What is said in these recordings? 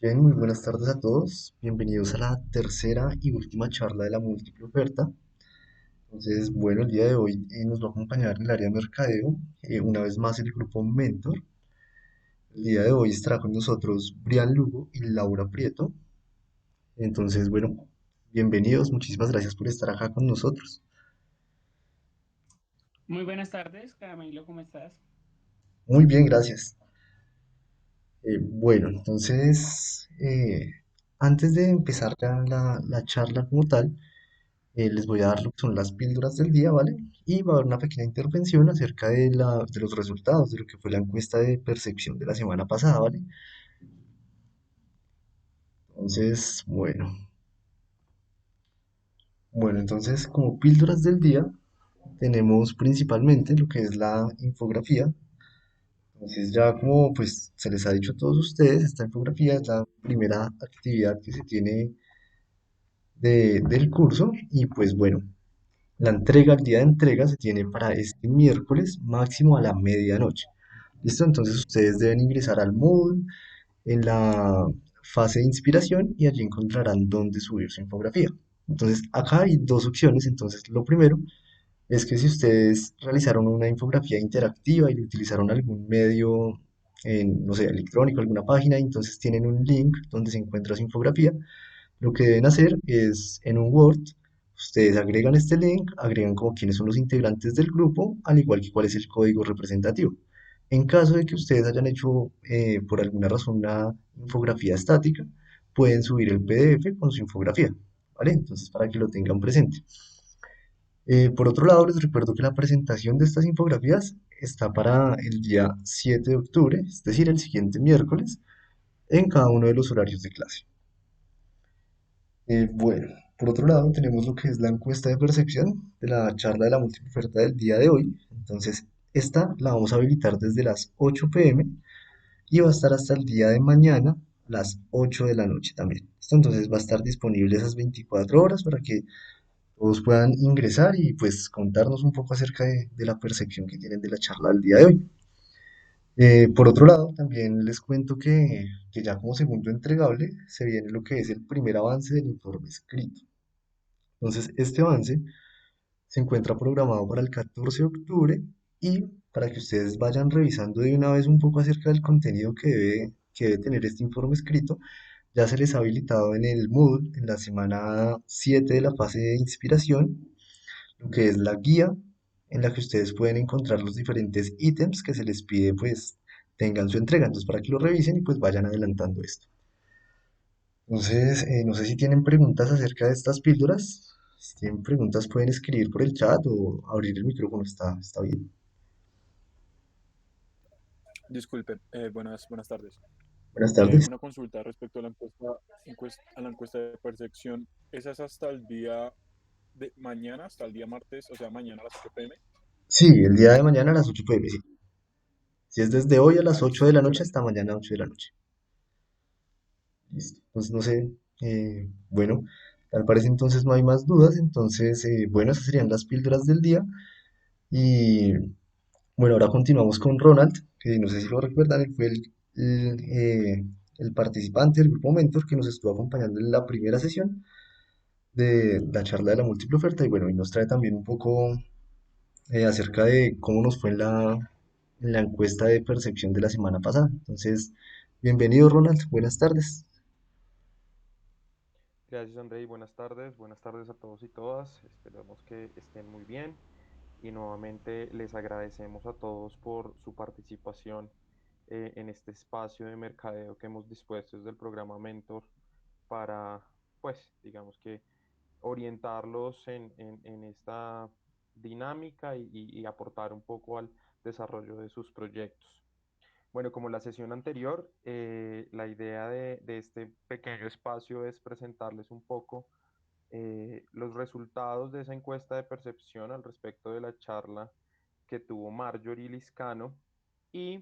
Bien, muy buenas tardes a todos. Bienvenidos a la tercera y última charla de la múltiple oferta. Entonces, bueno, el día de hoy nos va a acompañar en el área de mercadeo, una vez más el grupo Mentor. El día de hoy estará con nosotros Brian Lugo y Laura Prieto. Entonces, bueno, bienvenidos, muchísimas gracias por estar acá con nosotros. Muy buenas tardes, Camilo, ¿cómo estás? Muy bien, gracias. Bueno, entonces, antes de empezar ya la charla como tal, les voy a dar lo que son las píldoras del día, ¿vale? Y va a haber una pequeña intervención acerca de los resultados de lo que fue la encuesta de percepción de la semana pasada, ¿vale? Entonces, entonces como píldoras del día tenemos principalmente lo que es la infografía. Entonces ya como pues se les ha dicho a todos ustedes, esta infografía es la primera actividad que se tiene del curso y pues bueno, la entrega, el día de entrega se tiene para este miércoles máximo a la medianoche. ¿Listo? Entonces ustedes deben ingresar al Moodle en la fase de inspiración y allí encontrarán dónde subir su infografía. Entonces acá hay dos opciones. Entonces lo primero es que si ustedes realizaron una infografía interactiva y utilizaron algún medio, no sé, electrónico, alguna página, y entonces tienen un link donde se encuentra su infografía, lo que deben hacer es en un Word, ustedes agregan este link, agregan como quiénes son los integrantes del grupo, al igual que cuál es el código representativo. En caso de que ustedes hayan hecho por alguna razón una infografía estática, pueden subir el PDF con su infografía, ¿vale? Entonces, para que lo tengan presente. Por otro lado, les recuerdo que la presentación de estas infografías está para el día 7 de octubre, es decir, el siguiente miércoles, en cada uno de los horarios de clase. Bueno, por otro lado, tenemos lo que es la encuesta de percepción de la charla de la múltiple oferta del día de hoy. Entonces, esta la vamos a habilitar desde las 8 p.m. y va a estar hasta el día de mañana, a las 8 de la noche también. Esto entonces va a estar disponible esas 24 horas para que todos puedan ingresar y pues contarnos un poco acerca de la percepción que tienen de la charla del día de hoy. Por otro lado, también les cuento que ya como segundo entregable se viene lo que es el primer avance del informe escrito. Entonces, este avance se encuentra programado para el 14 de octubre y para que ustedes vayan revisando de una vez un poco acerca del contenido que debe tener este informe escrito, ya se les ha habilitado en el Moodle en la semana 7 de la fase de inspiración, lo que es la guía en la que ustedes pueden encontrar los diferentes ítems que se les pide pues tengan su entrega, entonces para que lo revisen y pues vayan adelantando esto. Entonces, no sé si tienen preguntas acerca de estas píldoras. Si tienen preguntas pueden escribir por el chat o abrir el micrófono, está bien. Disculpe, buenas tardes. Buenas tardes. Una consulta respecto a la encuesta de percepción. ¿Esa es hasta el día de mañana, hasta el día martes, o sea, mañana a las 8 p.m.? Sí, el día de mañana a las 8 p.m. Sí. Si es desde hoy a las Ah, 8 listo, de la muchas noche gracias. hasta mañana 8 de la noche. Listo. Entonces, no sé. Bueno, tal parece entonces no hay más dudas. Entonces, bueno, esas serían las píldoras del día. Y bueno, ahora continuamos con Ronald, que no sé si lo recuerdan, él fue el participante del grupo Mentor que nos estuvo acompañando en la primera sesión de la charla de la múltiple oferta y bueno, y nos trae también un poco acerca de cómo nos fue en la encuesta de percepción de la semana pasada. Entonces, bienvenido Ronald, buenas tardes. Gracias, Andrei. Buenas tardes. Buenas tardes a todos y todas. Esperamos que estén muy bien. Y nuevamente les agradecemos a todos por su participación en este espacio de mercadeo que hemos dispuesto desde el programa Mentor para, pues, digamos que orientarlos en esta dinámica y aportar un poco al desarrollo de sus proyectos. Bueno, como la sesión anterior, la idea de este pequeño espacio es presentarles un poco los resultados de esa encuesta de percepción al respecto de la charla que tuvo Marjorie Liscano y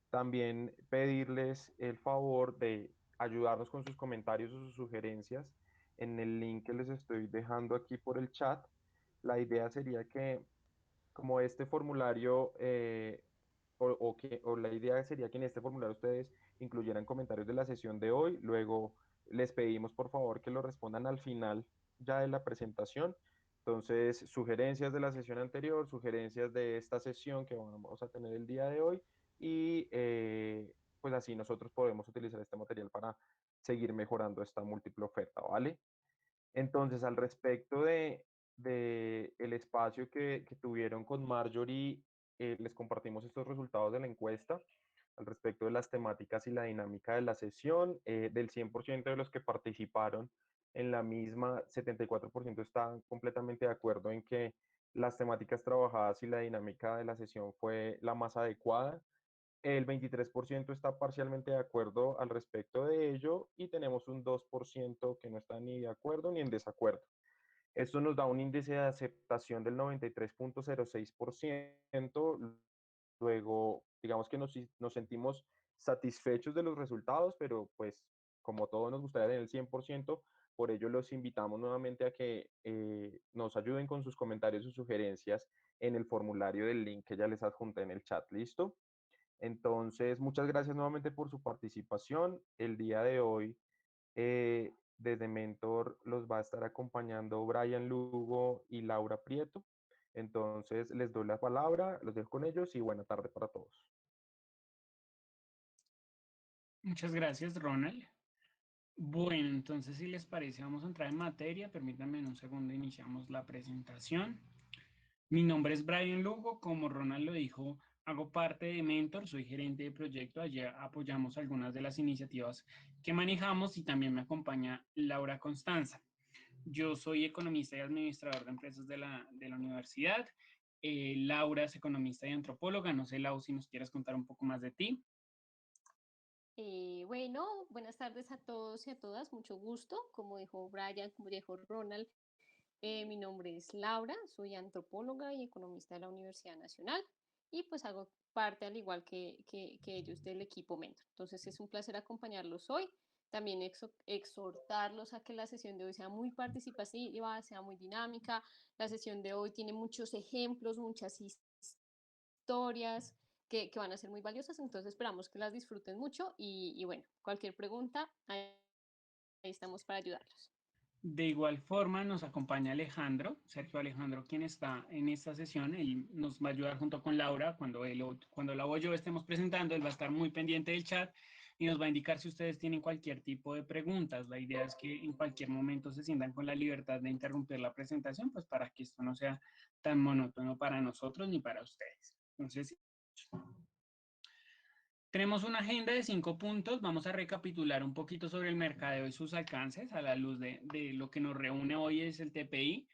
también pedirles el favor de ayudarnos con sus comentarios o sus sugerencias en el link que les estoy dejando aquí por el chat. La idea sería que como este formulario, o la idea sería que en este formulario ustedes incluyeran comentarios de la sesión de hoy. Luego les pedimos por favor que lo respondan al final ya de la presentación. Entonces, sugerencias de la sesión anterior, sugerencias de esta sesión que vamos a tener el día de hoy y pues así nosotros podemos utilizar este material para seguir mejorando esta múltiple oferta, ¿vale? Entonces, al respecto de el espacio que tuvieron con Marjorie, les compartimos estos resultados de la encuesta al respecto de las temáticas y la dinámica de la sesión. Del 100% de los que participaron en la misma, 74% están completamente de acuerdo en que las temáticas trabajadas y la dinámica de la sesión fue la más adecuada. El 23% está parcialmente de acuerdo al respecto de ello y tenemos un 2% que no está ni de acuerdo ni en desacuerdo. Esto nos da un índice de aceptación del 93.06%. Luego, digamos que nos sentimos satisfechos de los resultados, pero pues como todos nos gustaría tener el 100%, por ello los invitamos nuevamente a que nos ayuden con sus comentarios y sugerencias en el formulario del link que ya les adjunté en el chat. ¿Listo? Entonces, muchas gracias nuevamente por su participación. El día de hoy, desde Mentor, los va a estar acompañando Brian Lugo y Laura Prieto. Entonces, les doy la palabra, los dejo con ellos y buena tarde para todos. Muchas gracias, Ronald. Bueno, entonces, si les parece, vamos a entrar en materia. Permítanme en un segundo, iniciamos la presentación. Mi nombre es Brian Lugo, como Ronald lo dijo, hago parte de Mentor, soy gerente de proyecto, allí apoyamos algunas de las iniciativas que manejamos y también me acompaña Laura Constanza. Yo soy economista y administrador de empresas de la universidad. Laura es economista y antropóloga. No sé, Lau, si nos quieres contar un poco más de ti. Bueno, buenas tardes a todos y a todas, mucho gusto. Como dijo Brian, como dijo Ronald, mi nombre es Laura, soy antropóloga y economista de la Universidad Nacional y pues hago parte, al igual que ellos, del equipo Mentor. Entonces es un placer acompañarlos hoy. También exhortarlos a que la sesión de hoy sea muy participativa, sea muy dinámica. La sesión de hoy tiene muchos ejemplos, muchas historias que van a ser muy valiosas, entonces esperamos que las disfruten mucho y bueno, cualquier pregunta, ahí estamos para ayudarlos. De igual forma, nos acompaña Alejandro, Sergio Alejandro, quien está en esta sesión. Él nos va a ayudar junto con Laura. Cuando Laura o yo estemos presentando, él va a estar muy pendiente del chat y nos va a indicar si ustedes tienen cualquier tipo de preguntas. La idea es que en cualquier momento se sientan con la libertad de interrumpir la presentación, pues para que esto no sea tan monótono para nosotros ni para ustedes. Entonces, tenemos una agenda de 5 puntos. Vamos a recapitular un poquito sobre el mercadeo y sus alcances a la luz de lo que nos reúne hoy es el TPI.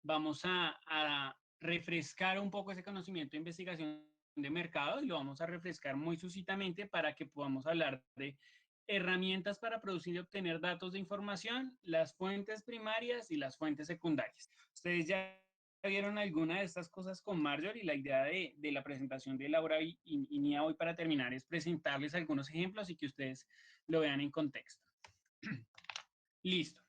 Vamos a refrescar un poco ese conocimiento de investigación de mercado y lo vamos a refrescar muy sucintamente para que podamos hablar de herramientas para producir y obtener datos de información, las fuentes primarias y las fuentes secundarias. Ustedes ya vieron alguna de estas cosas con Marjorie y la idea de la presentación de Laura y mía hoy para terminar es presentarles algunos ejemplos y que ustedes lo vean en contexto. Listo.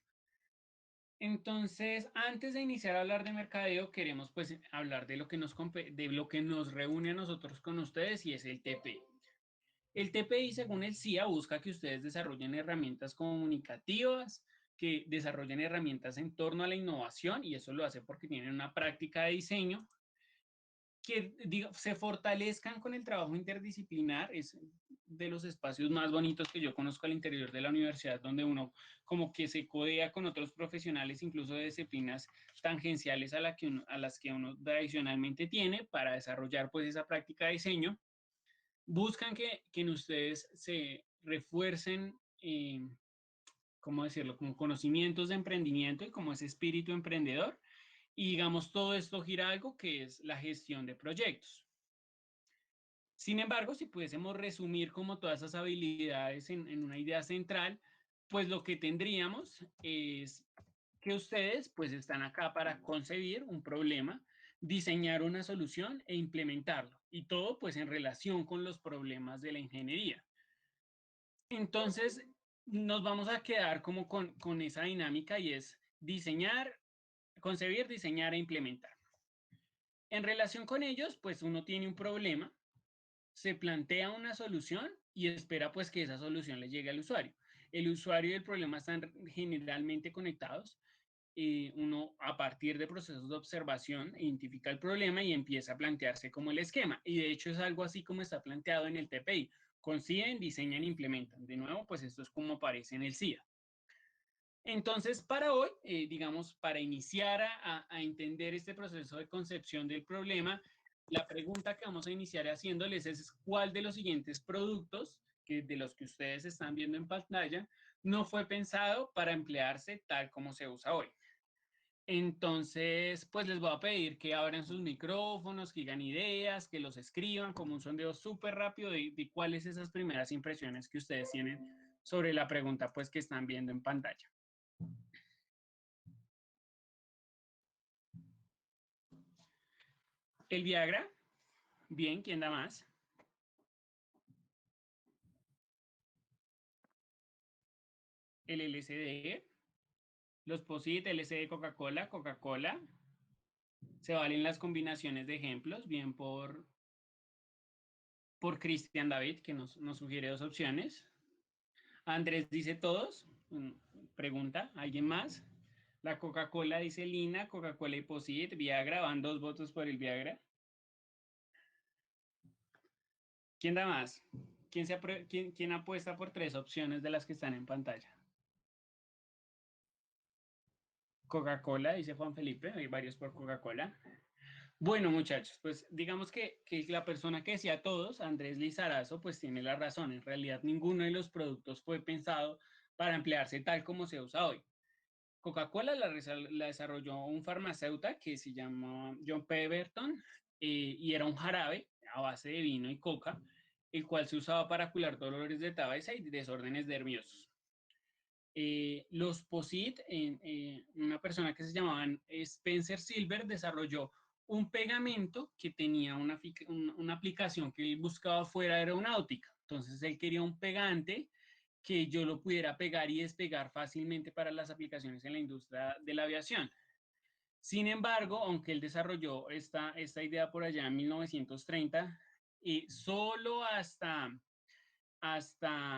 Entonces, antes de iniciar a hablar de mercadeo, queremos pues hablar de lo que nos reúne a nosotros con ustedes y es el TPI. El TPI, según el CIA, busca que ustedes desarrollen herramientas comunicativas, que desarrollen herramientas en torno a la innovación, y eso lo hace porque tienen una práctica de diseño, que se fortalezcan con el trabajo interdisciplinar. Es de los espacios más bonitos que yo conozco al interior de la universidad, donde uno como que se codea con otros profesionales, incluso de disciplinas tangenciales a las que uno tradicionalmente tiene para desarrollar pues esa práctica de diseño. Buscan que en ustedes se refuercen, ¿cómo decirlo?, como conocimientos de emprendimiento y como ese espíritu emprendedor. Y digamos, todo esto gira a algo que es la gestión de proyectos. Sin embargo, si pudiésemos resumir como todas esas habilidades en una idea central, pues lo que tendríamos es que ustedes pues están acá para concebir un problema, diseñar una solución e implementarlo. Y todo pues en relación con los problemas de la ingeniería. Entonces, nos vamos a quedar como con esa dinámica y es diseñar, concebir, diseñar e implementar. En relación con ellos, pues uno tiene un problema se plantea una solución y espera pues que esa solución le llegue al usuario. El usuario y el problema están generalmente conectados. Uno a partir de procesos de observación identifica el problema y empieza a plantearse como el esquema. Y de hecho es algo así como está planteado en el TPI. Conciben, diseñan, implementan. De nuevo, pues esto es como aparece en el CIA. Entonces, para hoy, digamos, para iniciar a entender este proceso de concepción del problema, la pregunta que vamos a iniciar haciéndoles es ¿cuál de los siguientes productos de los que ustedes están viendo en pantalla no fue pensado para emplearse tal como se usa hoy? Entonces, pues les voy a pedir que abran sus micrófonos, que digan ideas, que los escriban como un sondeo súper rápido de cuáles esas primeras impresiones que ustedes tienen sobre la pregunta pues que están viendo en pantalla. El Viagra, bien, ¿quién da más? El LSD, los POSIT, LSD, Coca-Cola, Coca-Cola. Se valen las combinaciones de ejemplos, bien por Cristian David, que nos sugiere dos opciones. Andrés dice todos. Pregunta, ¿alguien más? La Coca-Cola dice Lina, Coca-Cola y POSIT, Viagra, van 2 votos por el Viagra. ¿Quién da más? ¿Quién apuesta por 3 opciones de las que están en pantalla? Coca-Cola, dice Juan Felipe, hay varios por Coca-Cola. Bueno, muchachos, pues digamos que la persona que decía todos, Andrés Lizarazo, pues tiene la razón. En realidad, ninguno de los productos fue pensado para emplearse tal como se usa hoy. Coca-Cola la desarrolló un farmacéutico que se llama John Pemberton y era un jarabe a base de vino y coca, el cual se usaba para curar dolores de cabeza y desórdenes nerviosos. Los POSIT, una persona que se llamaba Spencer Silver desarrolló un pegamento que tenía una aplicación que él buscaba fuera aeronáutica. Entonces él quería un pegante que yo lo pudiera pegar y despegar fácilmente para las aplicaciones en la industria de la aviación. Sin embargo, aunque él desarrolló esta idea por allá en 1930, solo hasta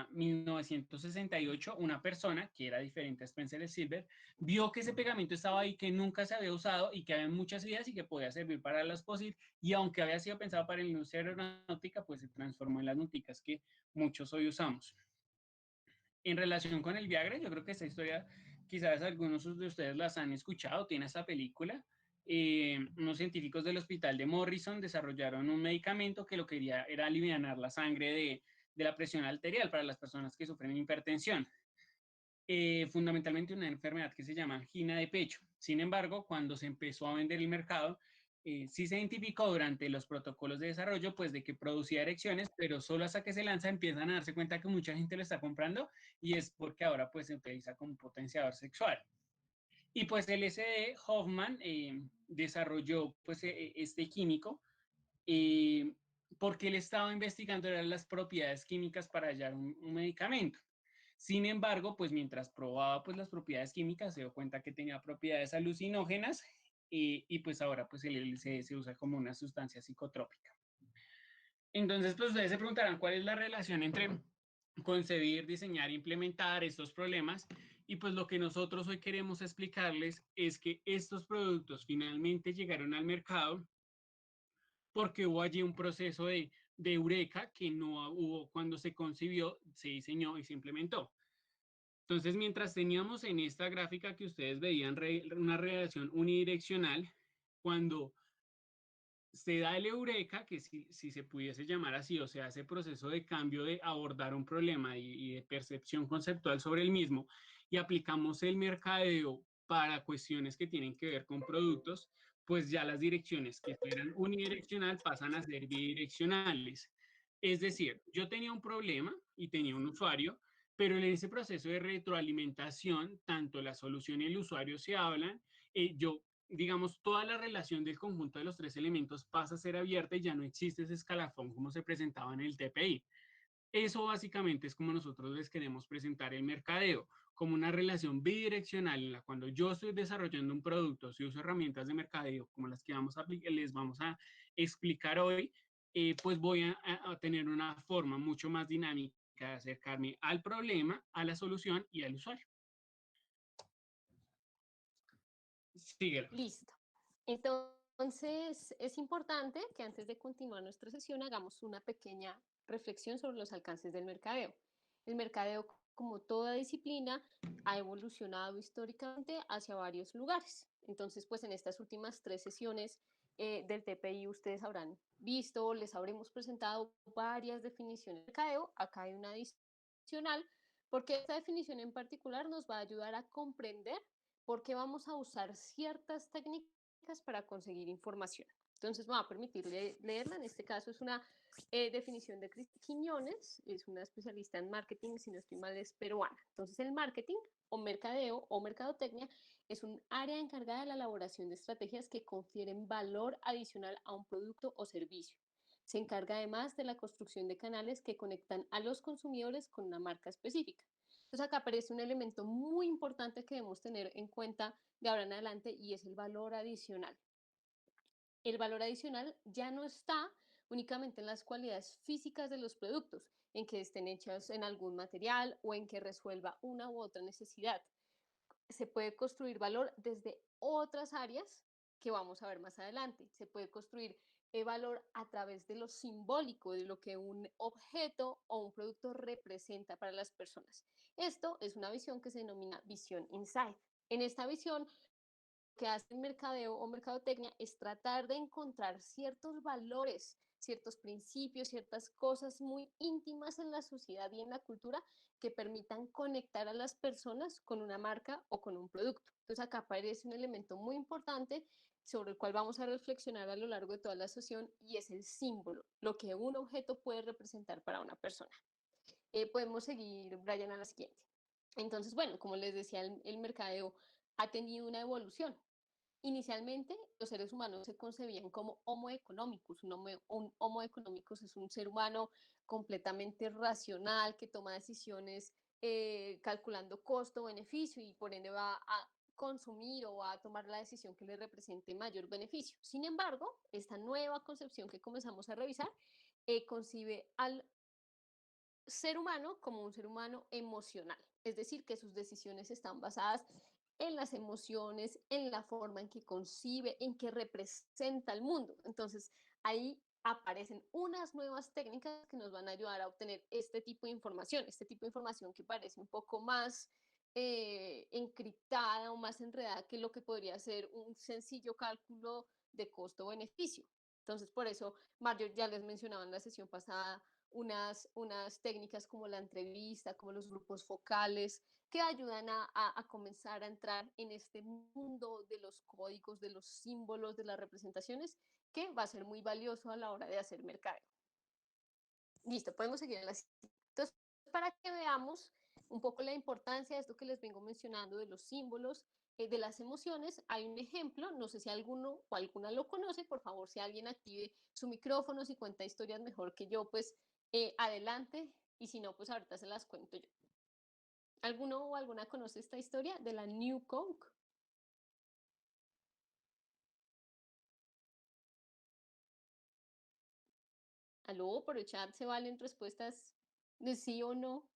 1968, una persona que era diferente a Spencer Silver vio que ese pegamento estaba ahí, que nunca se había usado y que había muchas ideas y que podía servir para las POSIT, y aunque había sido pensado para la industria aeronáutica, pues se transformó en las noticas que muchos hoy usamos. En relación con el Viagra, yo creo que esta historia quizás algunos de ustedes las han escuchado, tiene esta película. Unos científicos del hospital de Morrison desarrollaron un medicamento que lo que quería era aliviar la sangre de la presión arterial para las personas que sufren hipertensión. Fundamentalmente una enfermedad que se llama angina de pecho. Sin embargo, cuando se empezó a vender el mercado, sí se identificó durante los protocolos de desarrollo, pues de que producía erecciones, pero solo hasta que se lanza empiezan a darse cuenta que mucha gente lo está comprando y es porque ahora pues se utiliza como potenciador sexual. Y pues el SD Hoffman desarrolló pues este químico porque él estaba investigando las propiedades químicas para hallar un medicamento. Sin embargo, pues mientras probaba pues las propiedades químicas, se dio cuenta que tenía propiedades alucinógenas y pues ahora pues el LSD se usa como una sustancia psicotrópica. Entonces, pues ustedes se preguntarán cuál es la relación entre concebir, diseñar e implementar estos problemas. Y pues lo que nosotros hoy queremos explicarles es que estos productos finalmente llegaron al mercado porque hubo allí un proceso de eureka que no hubo cuando se concibió, se diseñó y se implementó. Entonces, mientras teníamos en esta gráfica que ustedes veían una relación unidireccional, cuando se da el eureka, que si se pudiese llamar así, o sea, ese proceso de cambio de abordar un problema y de percepción conceptual sobre el mismo, y aplicamos el mercadeo para cuestiones que tienen que ver con productos, pues ya las direcciones que eran unidireccional pasan a ser bidireccionales. Es decir, yo tenía un problema y tenía un usuario, pero en ese proceso de retroalimentación, tanto la solución y el usuario se hablan, yo digamos, toda la relación del conjunto de los 3 elementos pasa a ser abierta y ya no existe ese escalafón como se presentaba en el TPI. Eso básicamente es como nosotros les queremos presentar el mercadeo, como una relación bidireccional en la cuando yo estoy desarrollando un producto, si uso herramientas de mercadeo como las que les vamos a explicar hoy, pues voy a tener una forma mucho más dinámica de acercarme al problema, a la solución y al usuario. Síguelo. Listo. Entonces, es importante que antes de continuar nuestra sesión hagamos una pequeña reflexión sobre los alcances del mercadeo. El mercadeo, como toda disciplina, ha evolucionado históricamente hacia varios lugares. Entonces, pues en estas últimas 3 sesiones del TPI ustedes habrán visto, les habremos presentado varias definiciones de mercadeo. Acá hay una adicional, porque esta definición en particular nos va a ayudar a comprender por qué vamos a usar ciertas técnicas para conseguir información. Entonces, me va a permitir leerla. En este caso es una definición de Cristina Quiñones, es una especialista en marketing, si no estoy mal, es peruana. Entonces, el marketing o mercadeo o mercadotecnia es un área encargada de la elaboración de estrategias que confieren valor adicional a un producto o servicio. Se encarga además de la construcción de canales que conectan a los consumidores con una marca específica. Entonces acá aparece un elemento muy importante que debemos tener en cuenta de ahora en adelante y es el valor adicional. El valor adicional ya no está únicamente en las cualidades físicas de los productos, en que estén hechos en algún material o en que resuelva una u otra necesidad. Se puede construir valor desde otras áreas que vamos a ver más adelante. Se puede construir valor a través de lo simbólico, de lo que un objeto o un producto representa para las personas. Esto es una visión que se denomina visión insight. En esta visión, lo que hace el mercadeo o mercadotecnia es tratar de encontrar ciertos valores, ciertos principios, ciertas cosas muy íntimas en la sociedad y en la cultura que permitan conectar a las personas con una marca o con un producto. Entonces acá aparece un elemento muy importante sobre el cual vamos a reflexionar a lo largo de toda la sesión y es el símbolo, lo que un objeto puede representar para una persona. Podemos seguir, Brian, a la siguiente. Entonces, bueno, como les decía, el mercadeo ha tenido una evolución. Inicialmente, los seres humanos se concebían como homo economicus. Un homo economicus es un ser humano completamente racional que toma decisiones calculando costo-beneficio y por ende va a consumir o va a tomar la decisión que le represente mayor beneficio. Sin embargo, esta nueva concepción que comenzamos a revisar concibe al ser humano como un ser humano emocional, es decir, que sus decisiones están basadas en las emociones, en la forma en que concibe, en que representa el mundo. Entonces, ahí aparecen unas nuevas técnicas que nos van a ayudar a obtener este tipo de información que parece un poco más encriptada o más enredada que lo que podría ser un sencillo cálculo de costo-beneficio. Entonces, por eso, Mario ya les mencionaba en la sesión pasada unas técnicas como la entrevista, como los grupos focales, que ayudan a comenzar a entrar en este mundo de los códigos, de los símbolos, de las representaciones, que va a ser muy valioso a la hora de hacer mercado. Listo, podemos seguir en la siguiente. Entonces, para que veamos un poco la importancia de esto que les vengo mencionando, de los símbolos, de las emociones, hay un ejemplo, no sé si alguno o alguna lo conoce, por favor, si alguien active su micrófono, si cuenta historias mejor que yo, pues adelante, y si no, pues ahorita se las cuento yo. ¿Alguno o alguna conoce esta historia de la New Coke? ¿Aló? Por el chat se valen respuestas de sí o no.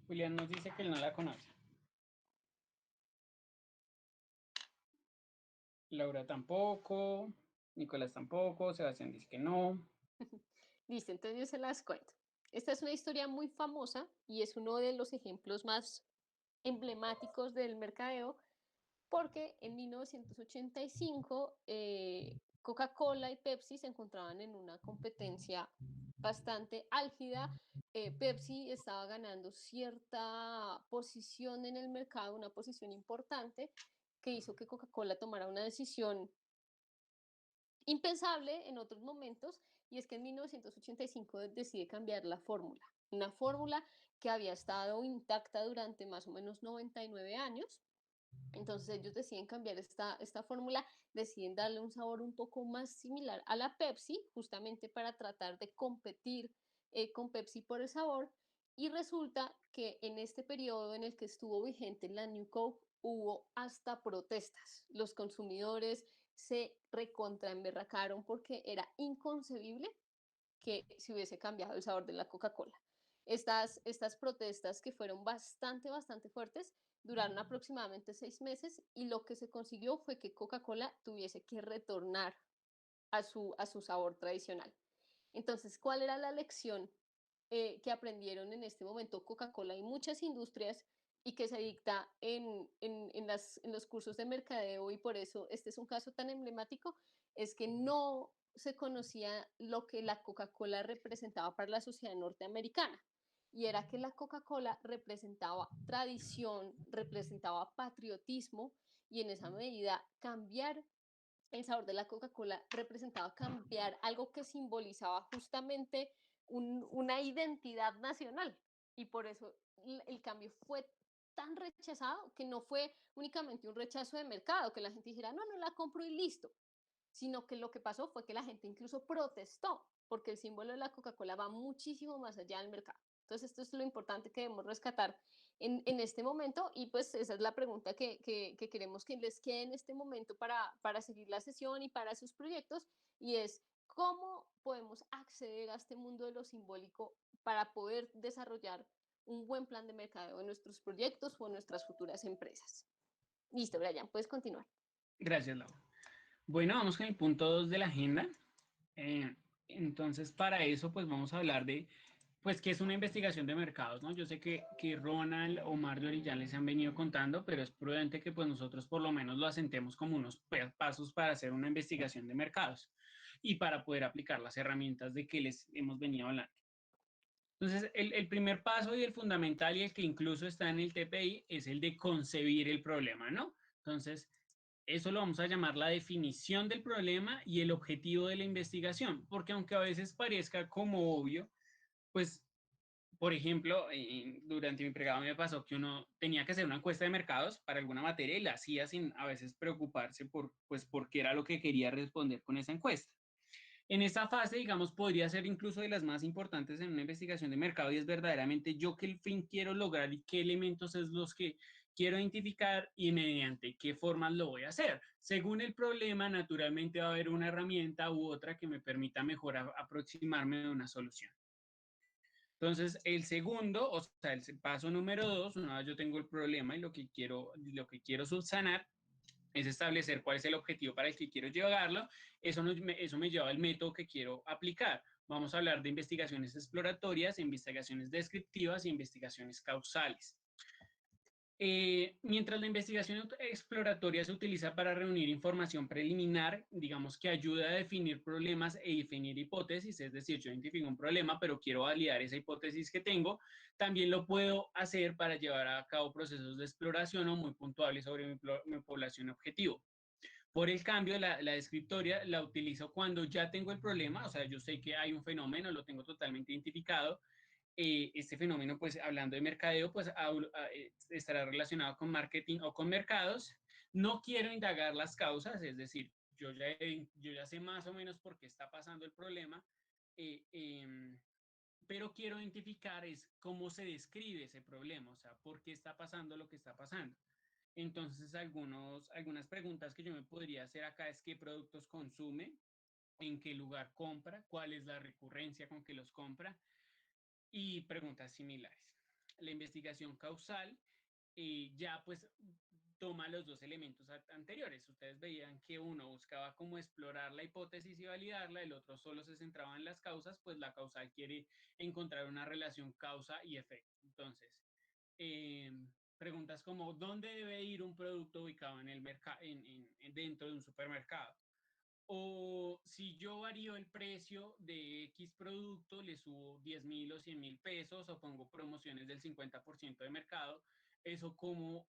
Julián nos dice que él no la conoce. Laura tampoco, Nicolás tampoco, Sebastián dice que no. Listo, entonces yo se las cuento. Esta es una historia muy famosa y es uno de los ejemplos más emblemáticos del mercadeo porque en 1985 Coca-Cola y Pepsi se encontraban en una competencia bastante álgida. Pepsi estaba ganando cierta posición en el mercado, una posición importante que hizo que Coca-Cola tomara una decisión impensable en otros momentos, y es que en 1985 decide cambiar la fórmula, una fórmula que había estado intacta durante más o menos 99 años. Entonces ellos deciden cambiar esta fórmula, deciden darle un sabor un poco más similar a la Pepsi, justamente para tratar de competir con Pepsi por el sabor. Y resulta que en este periodo en el que estuvo vigente la New Coke, hubo hasta protestas. Los consumidores se recontraenberracaron porque era inconcebible que se hubiese cambiado el sabor de la Coca-Cola. Estas protestas que fueron bastante fuertes duraron aproximadamente 6 meses y lo que se consiguió fue que Coca-Cola tuviese que retornar a su sabor tradicional. Entonces, ¿cuál era la lección que aprendieron en este momento Coca-Cola y muchas industrias y que se dicta en los cursos de mercadeo? Y por eso este es un caso tan emblemático, es que no se conocía lo que la Coca-Cola representaba para la sociedad norteamericana. Y era que la Coca-Cola representaba tradición, representaba patriotismo, y en esa medida cambiar el sabor de la Coca-Cola representaba cambiar algo que simbolizaba justamente una identidad nacional. Y por eso el cambio fue tan rechazado que no fue únicamente un rechazo de mercado, que la gente dijera, no, no la compro y listo, sino que lo que pasó fue que la gente incluso protestó, porque el símbolo de la Coca-Cola va muchísimo más allá del mercado. Entonces, esto es lo importante que debemos rescatar en este momento, y pues esa es la pregunta que queremos que les quede en este momento para seguir la sesión y para sus proyectos, y es cómo podemos acceder a este mundo de lo simbólico para poder desarrollar un buen plan de mercadeo en nuestros proyectos o en nuestras futuras empresas. Listo, Brian, puedes continuar. Gracias, Laura. Bueno, vamos con el punto 2 de la agenda. Entonces, para eso, pues vamos a hablar de, pues, qué es una investigación de mercados, ¿no? Yo sé que Ronald o Marjorie ya les han venido contando, pero es prudente que pues nosotros por lo menos lo asentemos como unos pasos para hacer una investigación de mercados y para poder aplicar las herramientas de que les hemos venido hablando. Entonces, el primer paso y el fundamental y el que incluso está en el TPI es el de concebir el problema, ¿no? Entonces, eso lo vamos a llamar la definición del problema y el objetivo de la investigación, porque aunque a veces parezca como obvio, pues, por ejemplo, durante mi pregrado me pasó que uno tenía que hacer una encuesta de mercados para alguna materia y la hacía sin a veces preocuparse pues, por qué era lo que quería responder con esa encuesta. En esta fase, digamos, podría ser incluso de las más importantes en una investigación de mercado y es verdaderamente yo qué fin quiero lograr y qué elementos es los que quiero identificar y mediante qué formas lo voy a hacer. Según el problema, naturalmente va a haber una herramienta u otra que me permita mejor aproximarme de una solución. Entonces, el segundo, o sea, el paso número 2, una vez yo tengo el problema y lo que quiero subsanar, es establecer cuál es el objetivo para el que quiero llevarlo. Eso me lleva al método que quiero aplicar. Vamos a hablar de investigaciones exploratorias, investigaciones descriptivas y investigaciones causales. Mientras la investigación exploratoria se utiliza para reunir información preliminar, digamos que ayuda a definir problemas e definir hipótesis, es decir, yo identifico un problema, pero quiero validar esa hipótesis que tengo, también lo puedo hacer para llevar a cabo procesos de exploración o muy puntuales sobre mi población objetivo. Por el cambio, la descriptoria la utilizo cuando ya tengo el problema, o sea, yo sé que hay un fenómeno, lo tengo totalmente identificado. Este fenómeno, pues hablando de mercadeo, pues estará relacionado con marketing o con mercados. No quiero indagar las causas, es decir, yo ya sé más o menos por qué está pasando el problema, eh, eh, pero quiero identificar es cómo se describe ese problema, o sea, por qué está pasando lo que está pasando. Entonces, algunas preguntas que yo me podría hacer acá es qué productos consume, en qué lugar compra, cuál es la recurrencia con que los compra y preguntas similares. La investigación causal ya pues toma los dos elementos anteriores. Ustedes veían que uno buscaba como explorar la hipótesis y validarla, el otro solo se centraba en las causas, pues la causal quiere encontrar una relación causa y efecto. Entonces, eh, preguntas como ¿dónde debe ir un producto ubicado en el dentro de un supermercado? O si yo varío el precio de X producto, le subo 10.000 o 100.000 pesos o pongo promociones del 50% de mercado, ¿eso cómo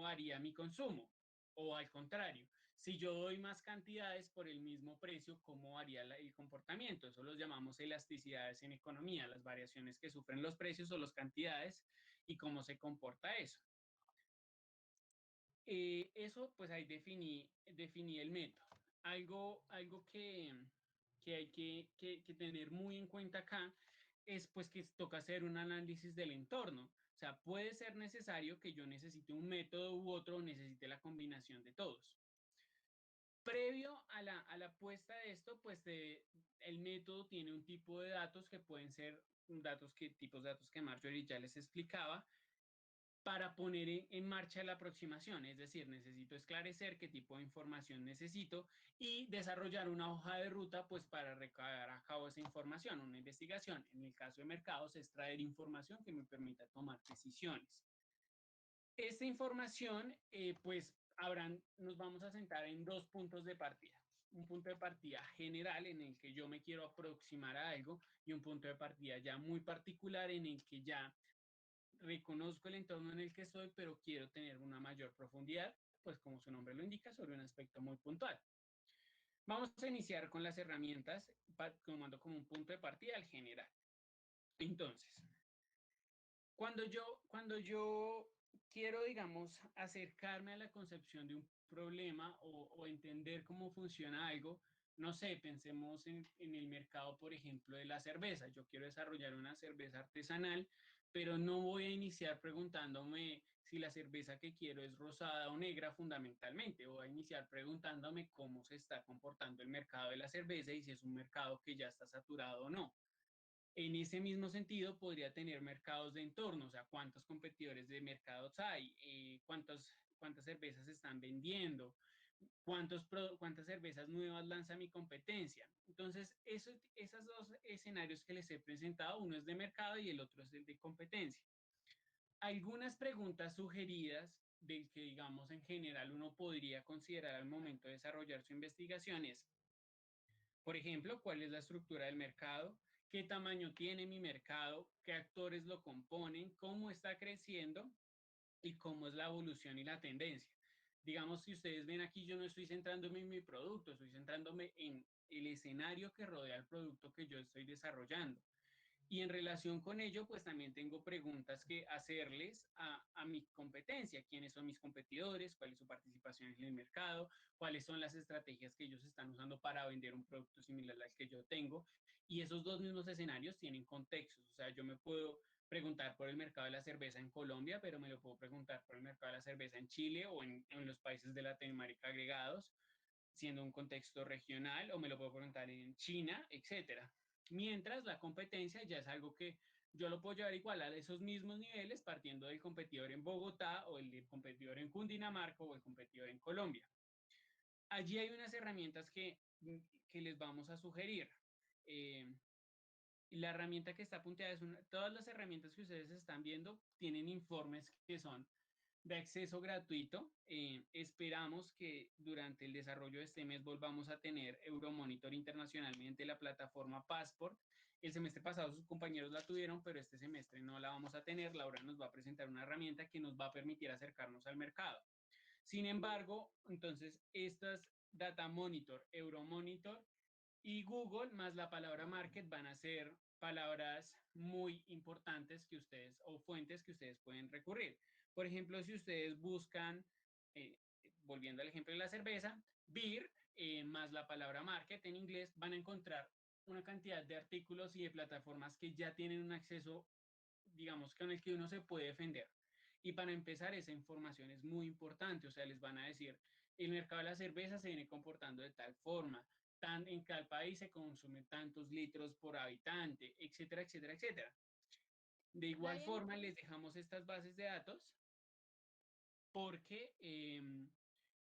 varía mi consumo? O al contrario, si yo doy más cantidades por el mismo precio, ¿cómo varía el comportamiento? Eso los llamamos elasticidades en economía, las variaciones que sufren los precios o las cantidades y cómo se comporta eso. Eso, pues ahí definí el método. Algo que hay que tener muy en cuenta acá es pues que toca hacer un análisis del entorno. O sea, puede ser necesario que yo necesite un método u otro o necesite la combinación de todos. Previo a la puesta de esto, pues el método tiene un tipo de datos que pueden ser tipos de datos que Marjorie ya les explicaba, para poner en marcha la aproximación, es decir, necesito esclarecer qué tipo de información necesito y desarrollar una hoja de ruta pues para recabar a cabo esa información, una investigación. En el caso de mercados, es traer información que me permita tomar decisiones. Esta información, pues nos vamos a sentar en dos puntos de partida. Un punto de partida general en el que yo me quiero aproximar a algo y un punto de partida ya muy particular en el que ya reconozco el entorno en el que estoy, pero quiero tener una mayor profundidad, pues como su nombre lo indica, sobre un aspecto muy puntual. Vamos a iniciar con las herramientas, tomando como un punto de partida el general. Entonces, cuando yo quiero, digamos, acercarme a la concepción de un problema o entender cómo funciona algo, no sé, pensemos en el mercado, por ejemplo, de la cerveza. Yo quiero desarrollar una cerveza artesanal, pero no voy a iniciar preguntándome si la cerveza que quiero es rosada o negra fundamentalmente. Voy a iniciar preguntándome cómo se está comportando el mercado de la cerveza y si es un mercado que ya está saturado o no. En ese mismo sentido, podría tener mercados de entorno, o sea, cuántos competidores de mercados hay, cuántas cervezas se están vendiendo, cuántas cervezas nuevas lanza mi competencia. Entonces, esos dos escenarios que les he presentado, uno es de mercado y el otro es el de competencia. Algunas preguntas sugeridas del que, digamos, en general uno podría considerar al momento de desarrollar su investigación es, por ejemplo, ¿cuál es la estructura del mercado? ¿Qué tamaño tiene mi mercado? ¿Qué actores lo componen? ¿Cómo está creciendo? ¿Y cómo es la evolución y la tendencia? Digamos, si ustedes ven aquí, yo no estoy centrándome en mi producto, estoy centrándome en el escenario que rodea el producto que yo estoy desarrollando. Y en relación con ello, pues también tengo preguntas que hacerles a mi competencia. ¿Quiénes son mis competidores? ¿Cuál es su participación en el mercado? ¿Cuáles son las estrategias que ellos están usando para vender un producto similar al que yo tengo? Y esos dos mismos escenarios tienen contextos. O sea, yo me puedo preguntar por el mercado de la cerveza en Colombia, pero me lo puedo preguntar por el mercado de la cerveza en Chile o en los países de Latinoamérica agregados, siendo un contexto regional, o me lo puedo preguntar en China, etcétera. Mientras la competencia ya es algo que yo lo puedo llevar igual a esos mismos niveles partiendo del competidor en Bogotá o el del competidor en Cundinamarca o el competidor en Colombia. Allí hay unas herramientas que les vamos a sugerir. Eh, la herramienta que está punteada es todas las herramientas que ustedes están viendo tienen informes que son de acceso gratuito. Esperamos que durante el desarrollo de este mes volvamos a tener Euromonitor internacional mediante la plataforma Passport. El semestre pasado sus compañeros la tuvieron, pero este semestre no la vamos a tener. Laura nos va a presentar una herramienta que nos va a permitir acercarnos al mercado. Sin embargo, entonces, estas Data Monitor, Euromonitor y Google más la palabra market van a ser palabras muy importantes que ustedes o fuentes que ustedes pueden recurrir. Por ejemplo, si ustedes buscan, eh, volviendo al ejemplo de la cerveza, beer más la palabra market en inglés, van a encontrar una cantidad de artículos y de plataformas que ya tienen un acceso, digamos, con el que uno se puede defender. Y para empezar, esa información es muy importante, o sea, les van a decir, el mercado de la cerveza se viene comportando de tal forma, en cada país se consume tantos litros por habitante, etcétera, etcétera, etcétera. De igual Brian, forma, les dejamos estas bases de datos porque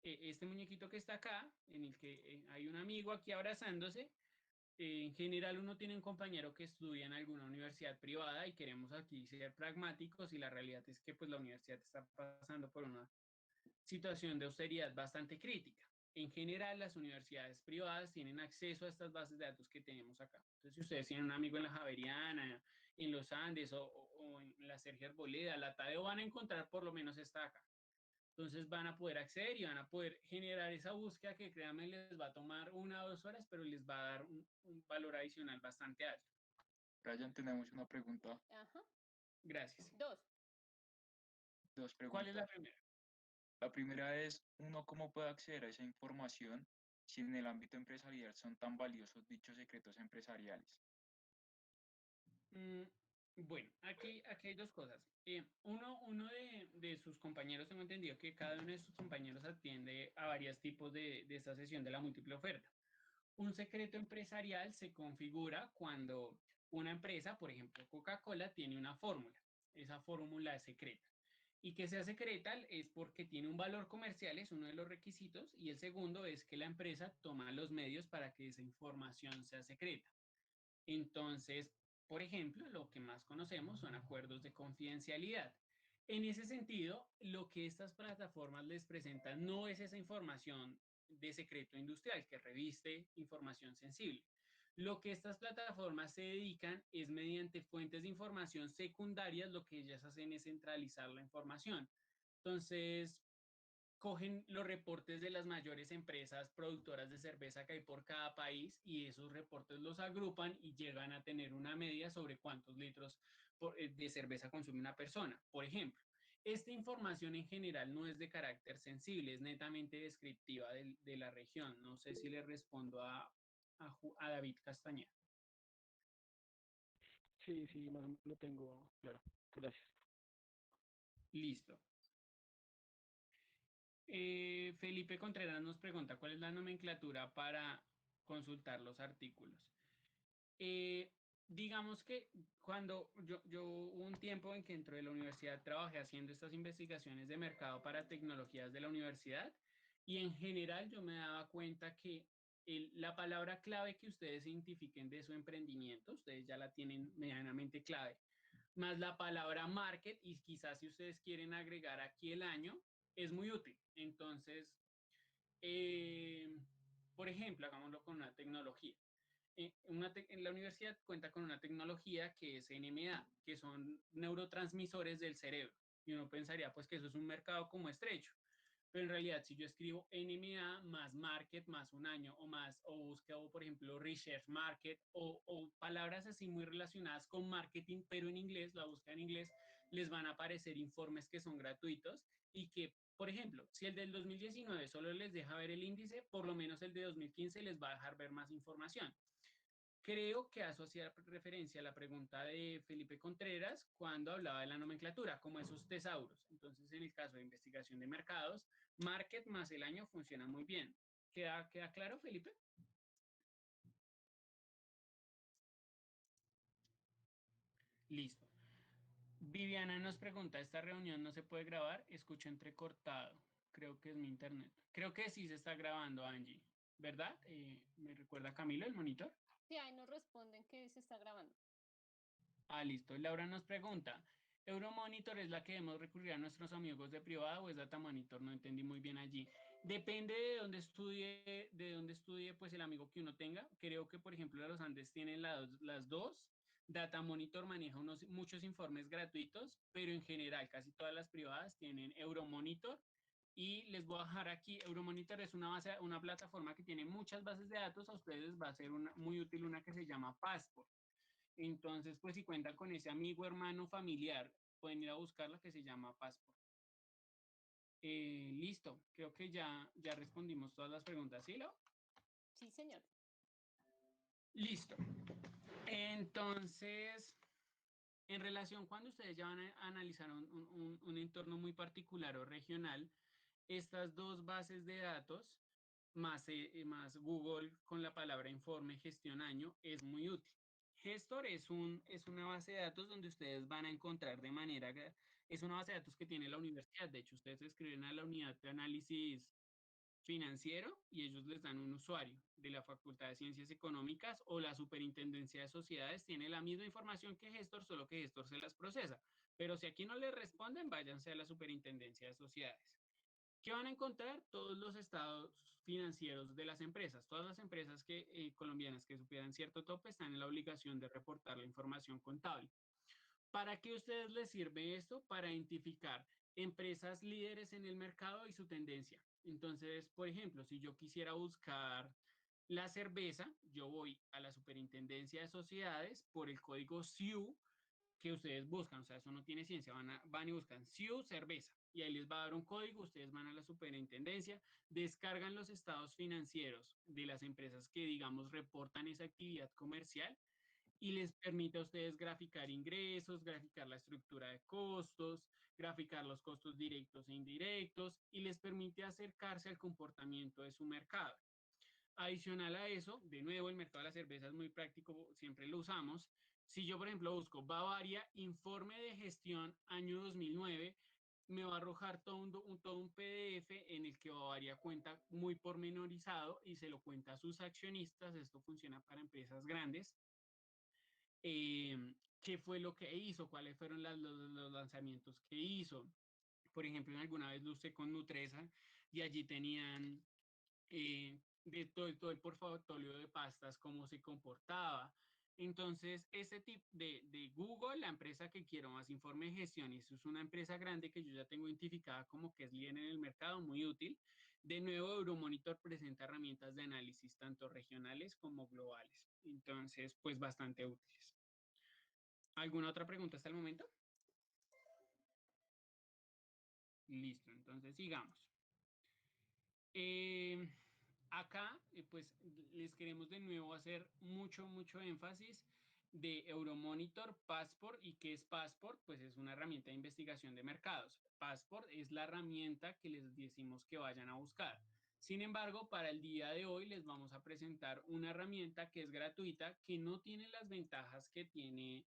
este muñequito que está acá, en el que hay un amigo aquí abrazándose, en general uno tiene un compañero que estudia en alguna universidad privada y queremos aquí ser pragmáticos y la realidad es que pues la universidad está pasando por una situación de austeridad bastante crítica. En general, las universidades privadas tienen acceso a estas bases de datos que tenemos acá. Entonces, si ustedes tienen un amigo en la Javeriana, en los Andes o en la Sergio Arboleda, la Tadeo, van a encontrar por lo menos esta acá. Entonces van a poder acceder y van a poder generar esa búsqueda que créanme les va a tomar 1 o 2 horas, pero les va a dar un valor adicional bastante alto. Brian, tenemos una pregunta, ajá, Gracias. dos. dos ¿Cuál es la preguntas. primera? La primera es, ¿uno cómo puede acceder a esa información si en el ámbito empresarial son tan valiosos dichos secretos empresariales? Bueno, aquí hay dos cosas. Uno de sus compañeros, tengo entendido que cada uno de sus compañeros atiende a varios tipos de esta sesión de la múltiple oferta. Un secreto empresarial se configura cuando una empresa, por ejemplo Coca-Cola, tiene una fórmula. Esa fórmula es secreta. Y que sea secreta es porque tiene un valor comercial, es uno de los requisitos, y el segundo es que la empresa toma los medios para que esa información sea secreta. Entonces, por ejemplo, lo que más conocemos son acuerdos de confidencialidad. En ese sentido, lo que estas plataformas les presentan no es esa información de secreto industrial que reviste información sensible. Lo que estas plataformas se dedican es mediante fuentes de información secundarias, lo que ellas hacen es centralizar la información. Entonces, cogen los reportes de las mayores empresas productoras de cerveza que hay por cada país y esos reportes los agrupan y llegan a tener una media sobre cuántos litros de cerveza consume una persona. Por ejemplo, esta información en general no es de carácter sensible, es netamente descriptiva de la región. No sé si le respondo a David Castañeda. Sí, sí, más o menos lo tengo claro. Gracias. Listo. Felipe Contreras nos pregunta cuál es la nomenclatura para consultar los artículos. Eh, digamos que cuando yo hubo un tiempo en que dentro de la universidad trabajé haciendo estas investigaciones de mercado para tecnologías de la universidad y en general yo me daba cuenta que la palabra clave que ustedes identifiquen de su emprendimiento, ustedes ya la tienen medianamente clave, más la palabra market y quizás si ustedes quieren agregar aquí el año, es muy útil. Entonces, eh, por ejemplo, hagámoslo con una tecnología. En la universidad cuenta con una tecnología que es NMA, que son neurotransmisores del cerebro. Y uno pensaría pues que eso es un mercado como estrecho. Pero en realidad, si yo escribo NMA más market más un año o más, o busco, por ejemplo, research market o palabras así muy relacionadas con marketing, pero en inglés, la búsqueda en inglés, les van a aparecer informes que son gratuitos y que, por ejemplo, si el del 2019 solo les deja ver el índice, por lo menos el de 2015 les va a dejar ver más información. Creo que asocia referencia a la pregunta de Felipe Contreras cuando hablaba de la nomenclatura, como esos tesauros. Entonces, en el caso de investigación de mercados, market más el año funciona muy bien. ¿Queda claro, Felipe? Listo. Viviana nos pregunta, ¿esta reunión no se puede grabar? Escucho entrecortado. Creo que es mi internet. Creo que sí se está grabando, Angie. ¿Verdad? ¿Me recuerda Camilo, el monitor? Sí, ahí nos responden que se está grabando. Ah, listo. Laura nos pregunta, ¿Euromonitor es la que debemos recurrir a nuestros amigos de privada o es Data Monitor? No entendí muy bien allí. Depende de dónde estudie pues el amigo que uno tenga. Creo que, por ejemplo, los Andes tienen las dos. Data Monitor maneja muchos informes gratuitos, pero en general casi todas las privadas tienen Euromonitor. Y les voy a dejar aquí, Euromonitor es una plataforma que tiene muchas bases de datos. A ustedes va a ser muy útil una que se llama Passport. Entonces, pues si cuentan con ese amigo, hermano, familiar, pueden ir a buscarla que se llama Passport. Listo, creo que ya respondimos todas las preguntas, ¿sí, Lau? Sí, señor. Listo. Entonces, en relación cuando ustedes ya van a analizar un entorno muy particular o regional, estas dos bases de datos más Google con la palabra informe, gestión, año, es muy útil. Gestor es una base de datos donde ustedes van a encontrar es una base de datos que tiene la universidad. De hecho, ustedes escriben a la unidad de análisis financiero y ellos les dan un usuario de la Facultad de Ciencias Económicas o la Superintendencia de Sociedades tiene la misma información que Gestor, solo que Gestor se las procesa. Pero si aquí no les responden, váyanse a la Superintendencia de Sociedades. ¿Qué van a encontrar? Todos los estados financieros de las empresas. Todas las empresas colombianas que supieran cierto tope están en la obligación de reportar la información contable. ¿Para qué a ustedes les sirve esto? Para identificar empresas líderes en el mercado y su tendencia. Entonces, por ejemplo, si yo quisiera buscar la cerveza, yo voy a la Superintendencia de Sociedades por el código SIU que ustedes buscan, o sea, eso no tiene ciencia, van y buscan SIU cerveza y ahí les va a dar un código, ustedes van a la superintendencia, descargan los estados financieros de las empresas que, digamos, reportan esa actividad comercial y les permite a ustedes graficar ingresos, graficar la estructura de costos, graficar los costos directos e indirectos y les permite acercarse al comportamiento de su mercado. Adicional a eso, de nuevo, el mercado de la cerveza es muy práctico, siempre lo usamos. Si yo, por ejemplo, busco Bavaria, informe de gestión año 2009, me va a arrojar todo un PDF en el que Bavaria cuenta muy pormenorizado y se lo cuenta a sus accionistas. Esto funciona para empresas grandes. ¿Qué fue lo que hizo? ¿Cuáles fueron los lanzamientos que hizo? Por ejemplo, alguna vez lo usé con Nutresa y allí tenían de todo el portafolio de pastas, cómo se comportaba. Entonces, ese tipo de Google, la empresa que quiero más informe de gestión, y eso es una empresa grande que yo ya tengo identificada como que es líder en el mercado, muy útil. De nuevo, Euromonitor presenta herramientas de análisis tanto regionales como globales. Entonces, pues bastante útiles. ¿Alguna otra pregunta hasta el momento? Listo, entonces sigamos. Acá, pues les queremos de nuevo hacer mucho énfasis de Euromonitor, Passport. ¿Y qué es Passport? Pues es una herramienta de investigación de mercados. Passport es la herramienta que les decimos que vayan a buscar. Sin embargo, para el día de hoy les vamos a presentar una herramienta que es gratuita, que no tiene las ventajas que tiene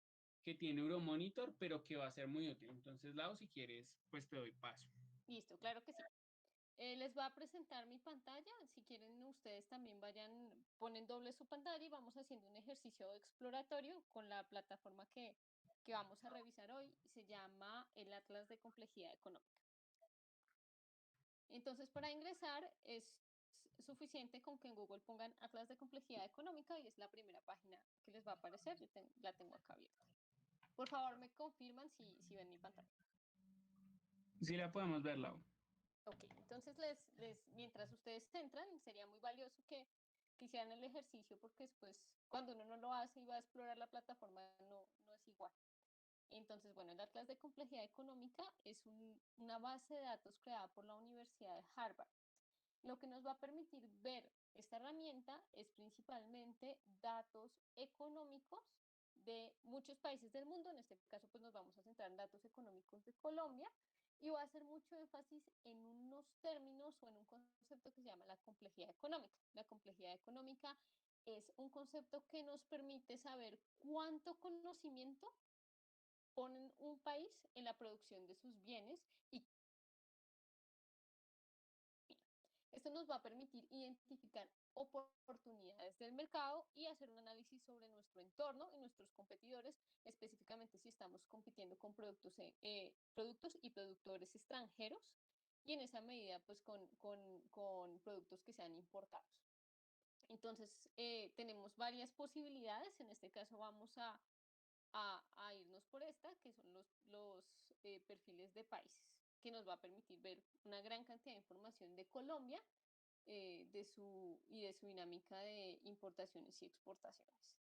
Euromonitor, pero que va a ser muy útil. Entonces, Lau, si quieres, pues te doy paso. Listo, claro que sí. Les voy a presentar mi pantalla. Si quieren, ustedes también ponen doble su pantalla y vamos haciendo un ejercicio exploratorio con la plataforma que vamos a revisar hoy. Se llama el Atlas de Complejidad Económica. Entonces, para ingresar es suficiente con que en Google pongan Atlas de Complejidad Económica y es la primera página que les va a aparecer. Yo la tengo acá abierta. Por favor, me confirman si ven mi pantalla. Sí la podemos ver, Lau. Ok, entonces mientras ustedes entran, sería muy valioso que hicieran el ejercicio porque después cuando uno no lo hace y va a explorar la plataforma no es igual. Entonces, bueno, el Atlas de Complejidad Económica es una base de datos creada por la Universidad de Harvard. Lo que nos va a permitir ver esta herramienta es principalmente datos económicos de muchos países del mundo. En este caso, pues nos vamos a centrar en datos económicos de Colombia y va a hacer mucho énfasis en unos términos o en un concepto que se llama la complejidad económica. La complejidad económica es un concepto que nos permite saber cuánto conocimiento pone un país en la producción de sus bienes y esto nos va a permitir identificar oportunidades del mercado y hacer un análisis sobre nuestro entorno y nuestros competidores, específicamente si estamos compitiendo con productos y productores extranjeros y en esa medida pues con productos que sean importados. Entonces, tenemos varias posibilidades. En este caso vamos a irnos por esta, que son los perfiles de países, que nos va a permitir ver una gran cantidad de información de Colombia de su dinámica de importaciones y exportaciones.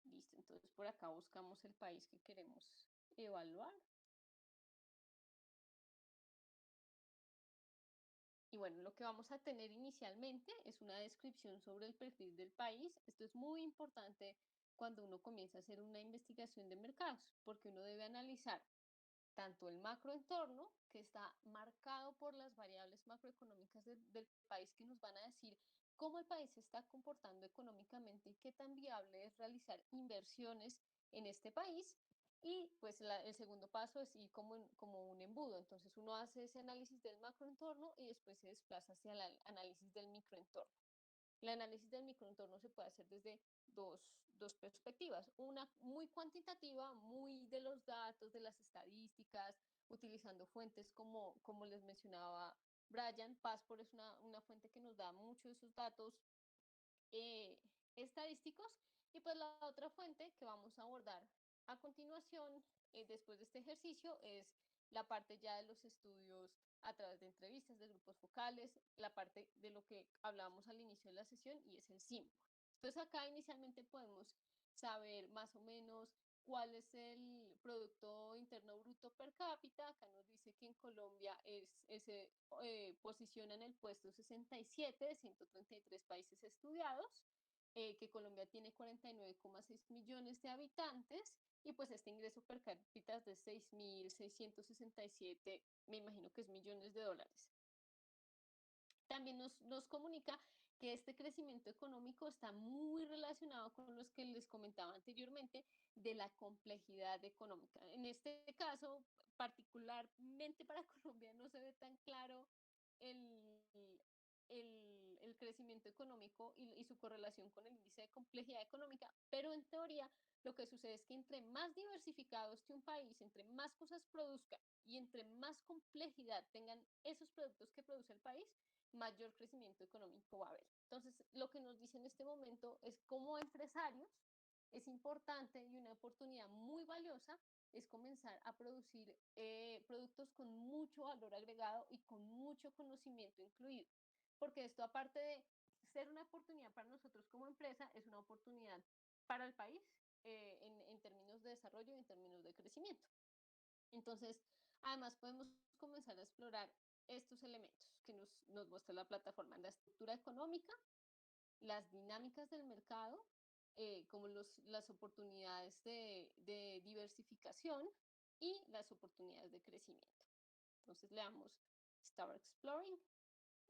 Listo, entonces por acá buscamos el país que queremos evaluar. Y bueno, lo que vamos a tener inicialmente es una descripción sobre el perfil del país. Esto es muy importante cuando uno comienza a hacer una investigación de mercados, porque uno debe analizar tanto el macroentorno, que está marcado por las variables macroeconómicas del país que nos van a decir cómo el país se está comportando económicamente y qué tan viable es realizar inversiones en este país. Y pues el segundo paso es ir como un embudo. Entonces uno hace ese análisis del macroentorno y después se desplaza hacia el análisis del microentorno. El análisis del microentorno se puede hacer desde dos perspectivas. Una muy cuantitativa, muy de los datos, de las estadísticas, utilizando fuentes como les mencionaba Brian. Passport es una fuente que nos da muchos de esos datos estadísticos. Y pues la otra fuente que vamos a abordar a continuación, después de este ejercicio, es la parte ya de los estudios a través de entrevistas, de grupos focales, la parte de lo que hablábamos al inicio de la sesión y es el símbolo. Entonces acá inicialmente podemos saber más o menos cuál es el Producto Interno Bruto per cápita. Acá nos dice que en Colombia se posiciona en el puesto 67 de 133 países estudiados. que Colombia tiene 49,6 millones de habitantes y pues este ingreso per cápita es de 6.667, me imagino que es millones de dólares. También nos comunica que este crecimiento económico está muy relacionado con los que les comentaba anteriormente de la complejidad económica. En este caso, particularmente para Colombia, no se ve tan claro el, el crecimiento económico y su correlación con el índice de complejidad económica, pero en teoría lo que sucede es que entre más diversificado esté un país, entre más cosas produzca y entre más complejidad tengan esos productos que produce el país, mayor crecimiento económico va a haber. Entonces, lo que nos dice en este momento es como empresarios es importante y una oportunidad muy valiosa es comenzar a producir productos con mucho valor agregado y con mucho conocimiento incluido. Porque esto, aparte de ser una oportunidad para nosotros como empresa, es una oportunidad para el país en términos de desarrollo y en términos de crecimiento. Entonces, además podemos comenzar a explorar estos elementos que nos muestra la plataforma, la estructura económica, las dinámicas del mercado, como las oportunidades de diversificación y las oportunidades de crecimiento. Entonces le damos Start Exploring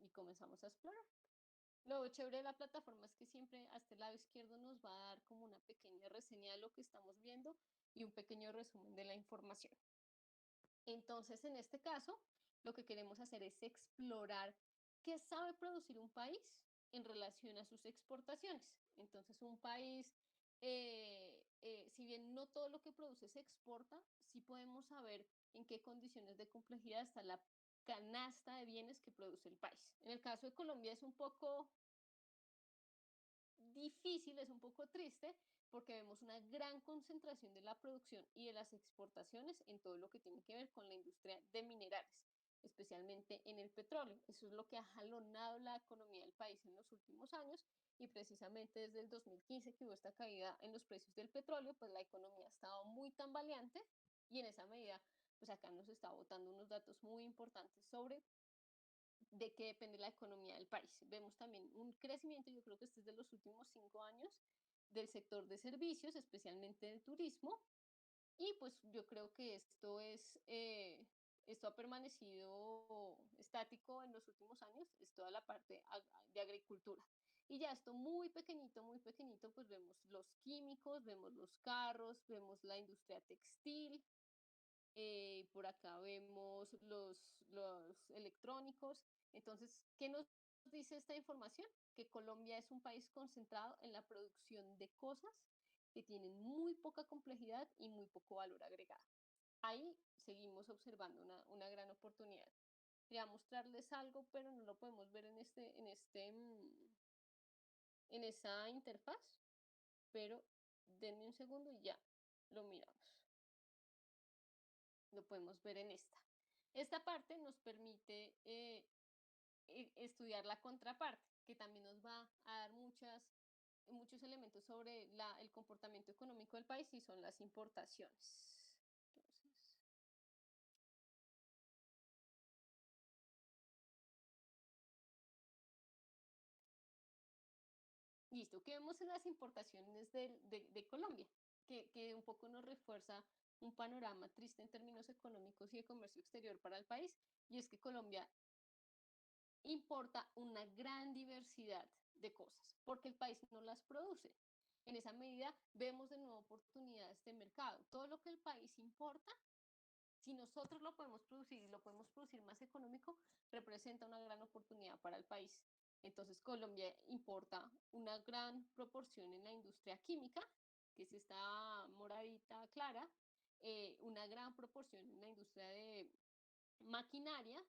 y comenzamos a explorar. Lo chévere de la plataforma es que siempre hasta el lado izquierdo nos va a dar como una pequeña reseña de lo que estamos viendo y un pequeño resumen de la información. Entonces, en este caso, lo que queremos hacer es explorar qué sabe producir un país en relación a sus exportaciones. Entonces, un país, si bien no todo lo que produce se exporta, sí podemos saber en qué condiciones de complejidad está la canasta de bienes que produce el país. En el caso de Colombia es un poco difícil, es un poco triste, porque vemos una gran concentración de la producción y de las exportaciones en todo lo que tiene que ver con la industria de minerales, especialmente en el petróleo. Eso es lo que ha jalonado la economía del país en los últimos años y precisamente desde el 2015 que hubo esta caída en los precios del petróleo, pues la economía ha estado muy tambaleante y en esa medida, pues acá nos está botando unos datos muy importantes sobre de qué depende la economía del país. Vemos también un crecimiento, yo creo que este es de los últimos 5 años, del sector de servicios, especialmente del turismo, y pues yo creo que esto ha permanecido estático en los últimos años, es toda la parte de agricultura. Y ya esto muy pequeñito, pues vemos los químicos, vemos los carros, vemos la industria textil, por acá vemos los electrónicos. Entonces, ¿qué nos dice esta información? Que Colombia es un país concentrado en la producción de cosas que tienen muy poca complejidad y muy poco valor agregado. Ahí seguimos observando una gran oportunidad. Quería mostrarles algo, pero no lo podemos ver en esa interfaz, pero denme un segundo y ya lo miramos. Lo podemos ver en esta. Esta parte nos permite estudiar la contraparte, que también nos va a dar muchos elementos sobre el comportamiento económico del país y son las importaciones. Entonces, listo, ¿qué vemos en las importaciones de Colombia? Que un poco nos refuerza un panorama triste en términos económicos y de comercio exterior para el país, y es que Colombia importa una gran diversidad de cosas, porque el país no las produce. En esa medida, vemos de nuevo oportunidades de mercado. Todo lo que el país importa, si nosotros lo podemos producir y lo podemos producir más económico, representa una gran oportunidad para el país. Entonces, Colombia importa una gran proporción en la industria química, que es esta moradita clara, una gran proporción en la industria de maquinaria,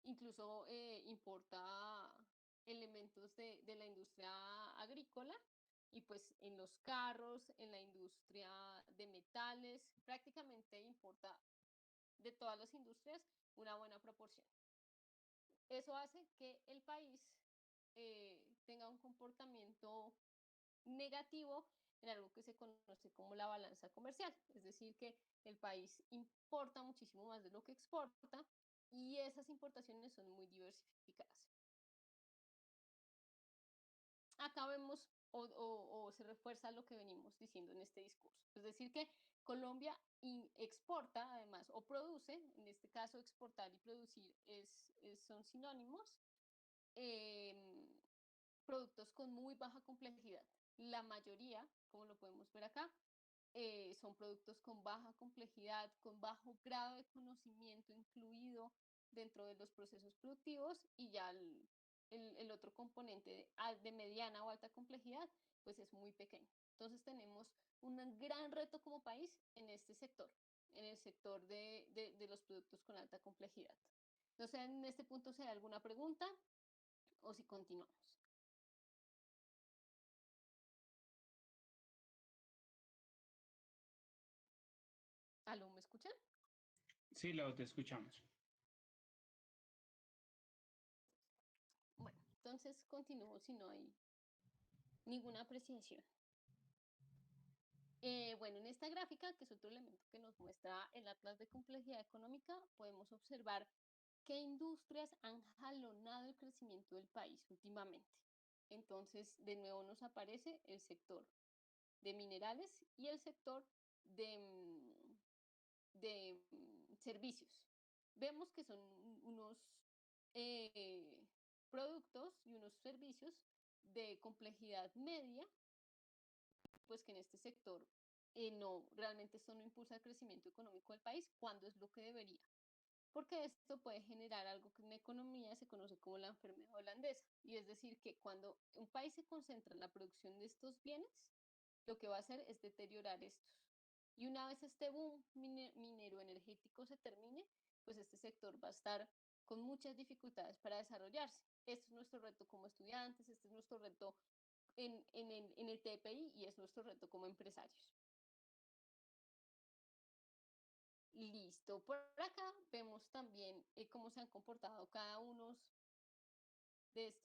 incluso importa elementos de la industria agrícola y pues en los carros, en la industria de metales, prácticamente importa de todas las industrias una buena proporción. Eso hace que el país tenga un comportamiento negativo en algo que se conoce como la balanza comercial, es decir, que el país importa muchísimo más de lo que exporta y esas importaciones son muy diversificadas. acá vemos o se refuerza lo que venimos diciendo en este discurso. Es decir, que Colombia exporta además o produce, en este caso exportar y producir son sinónimos, em, productos con muy baja complejidad. La mayoría, como lo podemos ver acá, son productos con baja complejidad, con bajo grado de conocimiento incluido dentro de los procesos productivos, y ya el otro componente de mediana o alta complejidad, pues es muy pequeño. Entonces tenemos un gran reto como país en este sector, en el sector de los productos con alta complejidad. No sé en este punto si hay alguna pregunta o si continuamos. ¿Aló, me escuchan? Sí, lo te escuchamos. Bueno, entonces continúo si no hay ninguna apreciación. Bueno, en esta gráfica, que es otro elemento que nos muestra el Atlas de Complejidad Económica, podemos observar qué industrias han jalonado el crecimiento del país últimamente. Entonces, de nuevo nos aparece el sector de minerales y el sector de servicios. Vemos que son unos productos y unos servicios de complejidad media, pues que en este sector no, realmente esto no impulsa el crecimiento económico del país cuando es lo que debería, porque esto puede generar algo que en economía se conoce como la enfermedad holandesa, y es decir, que cuando un país se concentra en la producción de estos bienes, lo que va a hacer es deteriorar estos. Y una vez este boom minero energético se termine, pues este sector va a estar con muchas dificultades para desarrollarse. Este es nuestro reto como estudiantes, este es nuestro reto en el TPI y es nuestro reto como empresarios. Listo, por acá vemos también cómo se han comportado cada uno de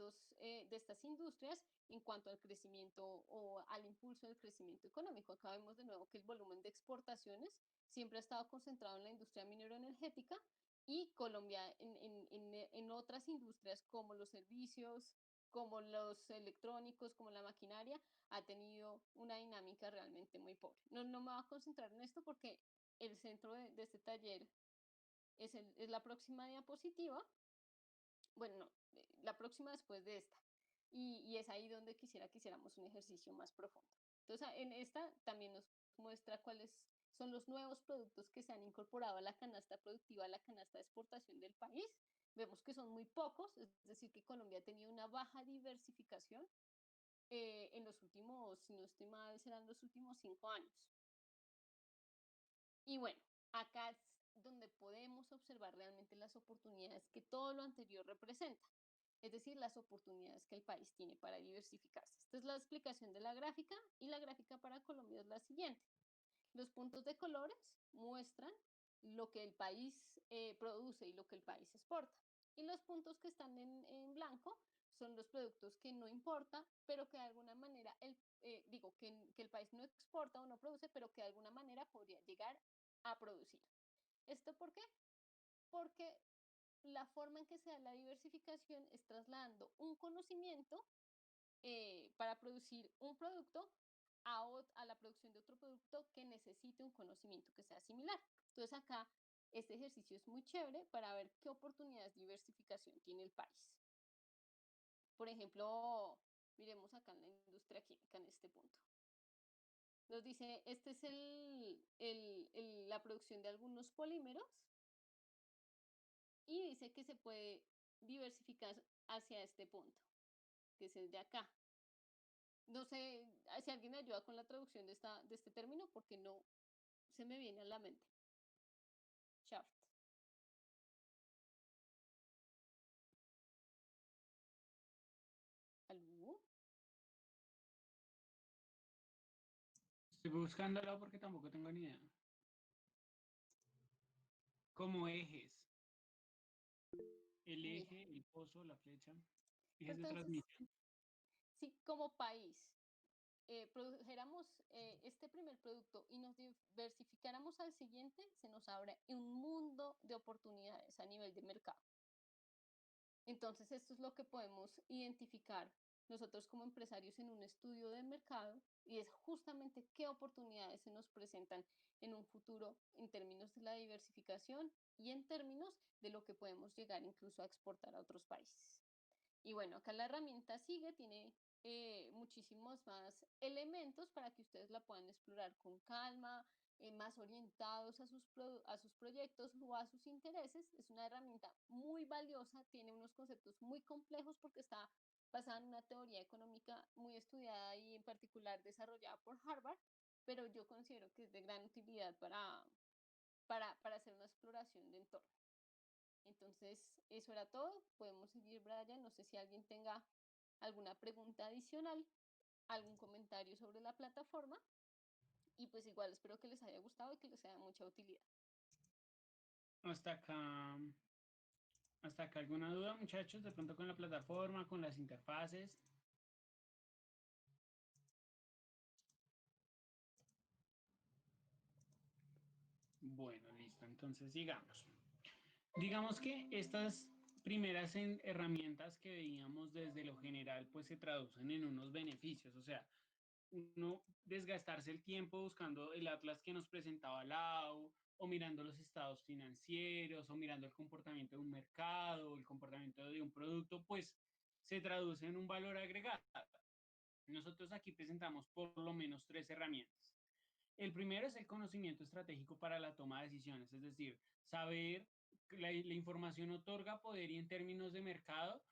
estas industrias en cuanto al crecimiento o al impulso del crecimiento económico. Acá vemos de nuevo que el volumen de exportaciones siempre ha estado concentrado en la industria minero-energética, y Colombia en otras industrias como los servicios, como los electrónicos, como la maquinaria, ha tenido una dinámica realmente muy pobre. No me voy a concentrar en esto porque el centro de este taller es la próxima diapositiva, bueno, no, la próxima después de esta. Y es ahí donde que hiciéramos un ejercicio más profundo. Entonces, en esta también nos muestra cuáles son los nuevos productos que se han incorporado a la canasta productiva, a la canasta de exportación del país. Vemos que son muy pocos, es decir, que Colombia ha tenido una baja diversificación en los últimos, si no estoy mal, serán los últimos 5 años. Y bueno, acá es donde podemos observar realmente las oportunidades que todo lo anterior representa, es decir, las oportunidades que el país tiene para diversificarse. Esta es la explicación de la gráfica, y la gráfica para Colombia es la siguiente. Los puntos de colores muestran lo que el país produce y lo que el país exporta. Y los puntos que están en blanco son los productos que no importa, pero que de alguna manera, que el país no exporta o no produce, pero que de alguna manera podría llegar a producir. ¿Esto por qué? Porque la forma en que se da la diversificación es trasladando un conocimiento para producir un producto a la producción de otro producto que necesite un conocimiento que sea similar. Entonces acá este ejercicio es muy chévere para ver qué oportunidades de diversificación tiene el país. Por ejemplo, miremos acá en la industria química en este punto. Nos dice, este es la producción de algunos polímeros, y dice que se puede diversificar hacia este punto, que es el de acá. No sé si alguien me ayuda con la traducción de este término porque no se me viene a la mente. Shaft. ¿Algo? Estoy buscándolo porque tampoco tengo ni idea. Como ejes. El Mira, eje, el pozo, la flecha. Ejes de entonces, transmisión. si como país produjéramos este primer producto y nos diversificáramos al siguiente, se nos abre un mundo de oportunidades a nivel de mercado. Entonces, esto es lo que podemos identificar nosotros como empresarios en un estudio de mercado y es justamente qué oportunidades se nos presentan en un futuro en términos de la diversificación y en términos de lo que podemos llegar incluso a exportar a otros países. Y bueno, acá la herramienta sigue, tiene muchísimos más elementos para que ustedes la puedan explorar con calma, más orientados a sus proyectos o a sus intereses. Es una herramienta muy valiosa, tiene unos conceptos muy complejos porque está basada en una teoría económica muy estudiada y en particular desarrollada por Harvard, pero yo considero que es de gran utilidad para hacer una exploración de entorno. Entonces, eso era todo. Podemos seguir, Brian. No sé si alguien tenga alguna pregunta adicional, algún comentario sobre la plataforma. Y pues igual espero que les haya gustado y que les sea de mucha utilidad. Hasta acá, hasta acá alguna duda, muchachos, de pronto con la plataforma, con las interfaces. Bueno, listo. Entonces, sigamos. Digamos que estas primeras herramientas que veíamos desde lo general, pues se traducen en unos beneficios. O sea, uno desgastarse el tiempo buscando el atlas que nos presentaba Lau, o mirando los estados financieros, o mirando el comportamiento de un mercado, el comportamiento de un producto, pues se traduce en un valor agregado. Nosotros aquí presentamos por lo menos tres herramientas. El primero es el conocimiento estratégico para la toma de decisiones, es decir, saber que la información otorga poder y en términos de mercado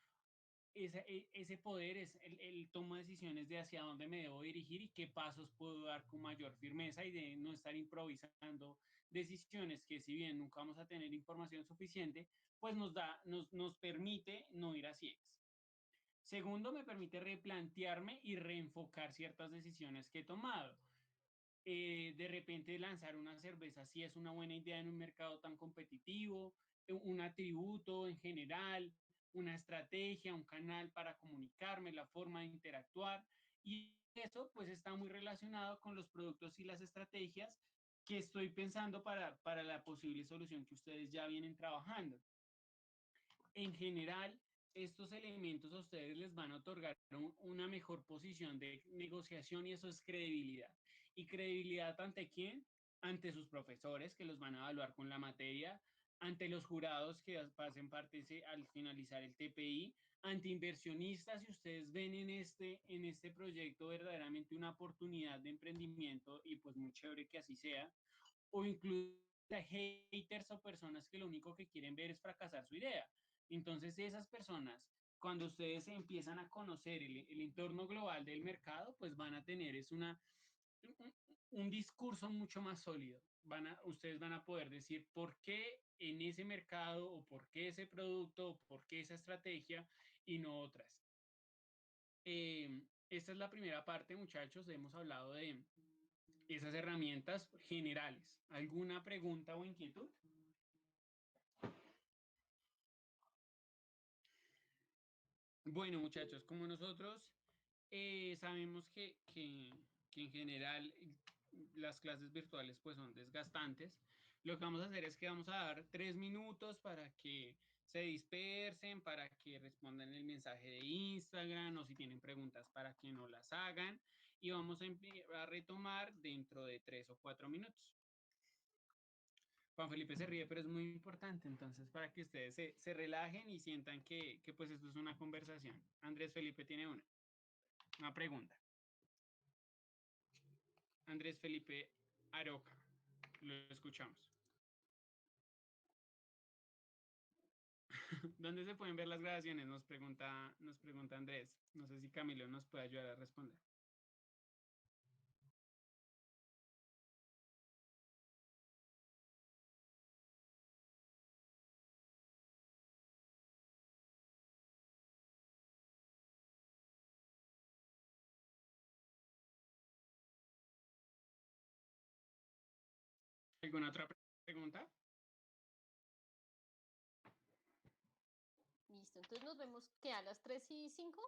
ese poder es el toma de decisiones de hacia dónde me debo dirigir y qué pasos puedo dar con mayor firmeza y de no estar improvisando decisiones que si bien nunca vamos a tener información suficiente, pues nos permite no ir a ciegas. Segundo, me permite replantearme y reenfocar ciertas decisiones que he tomado. De repente lanzar una cerveza sí es una buena idea en un mercado tan competitivo, un atributo en general, una estrategia, un canal para comunicarme, la forma de interactuar. Y eso pues está muy relacionado con los productos y las estrategias que estoy pensando para la posible solución que ustedes ya vienen trabajando. En general, estos elementos a ustedes les van a otorgar una mejor posición de negociación y eso es credibilidad. ¿Y credibilidad ante quién? Ante sus profesores que los van a evaluar con la materia, ante los jurados que hacen parte al finalizar el TPI, ante inversionistas, si ustedes ven en este proyecto verdaderamente una oportunidad de emprendimiento y pues muy chévere que así sea, o incluso haters o personas que lo único que quieren ver es fracasar su idea. Entonces esas personas, cuando ustedes empiezan a conocer el entorno global del mercado, pues van a tener un discurso mucho más sólido. Ustedes van a poder decir por qué en ese mercado o por qué ese producto o por qué esa estrategia y no otras. Esta es la primera parte, muchachos. Hemos hablado de esas herramientas generales. ¿Alguna pregunta o inquietud? Bueno, muchachos, como nosotros sabemos que en general las clases virtuales pues son desgastantes, lo que vamos a hacer es que vamos a dar 3 minutos para que se dispersen, para que respondan el mensaje de Instagram o si tienen preguntas para que no las hagan y vamos a retomar dentro de 3 o 4 minutos. Juan Felipe se ríe, pero es muy importante, entonces, para que ustedes se relajen y sientan que pues esto es una conversación. Andrés Felipe tiene una pregunta. Andrés Felipe Aroca, lo escuchamos. ¿Dónde se pueden ver las grabaciones? Nos pregunta Andrés. No sé si Camilo nos puede ayudar a responder. ¿Alguna otra pregunta? Listo, entonces nos vemos que a las 3:05.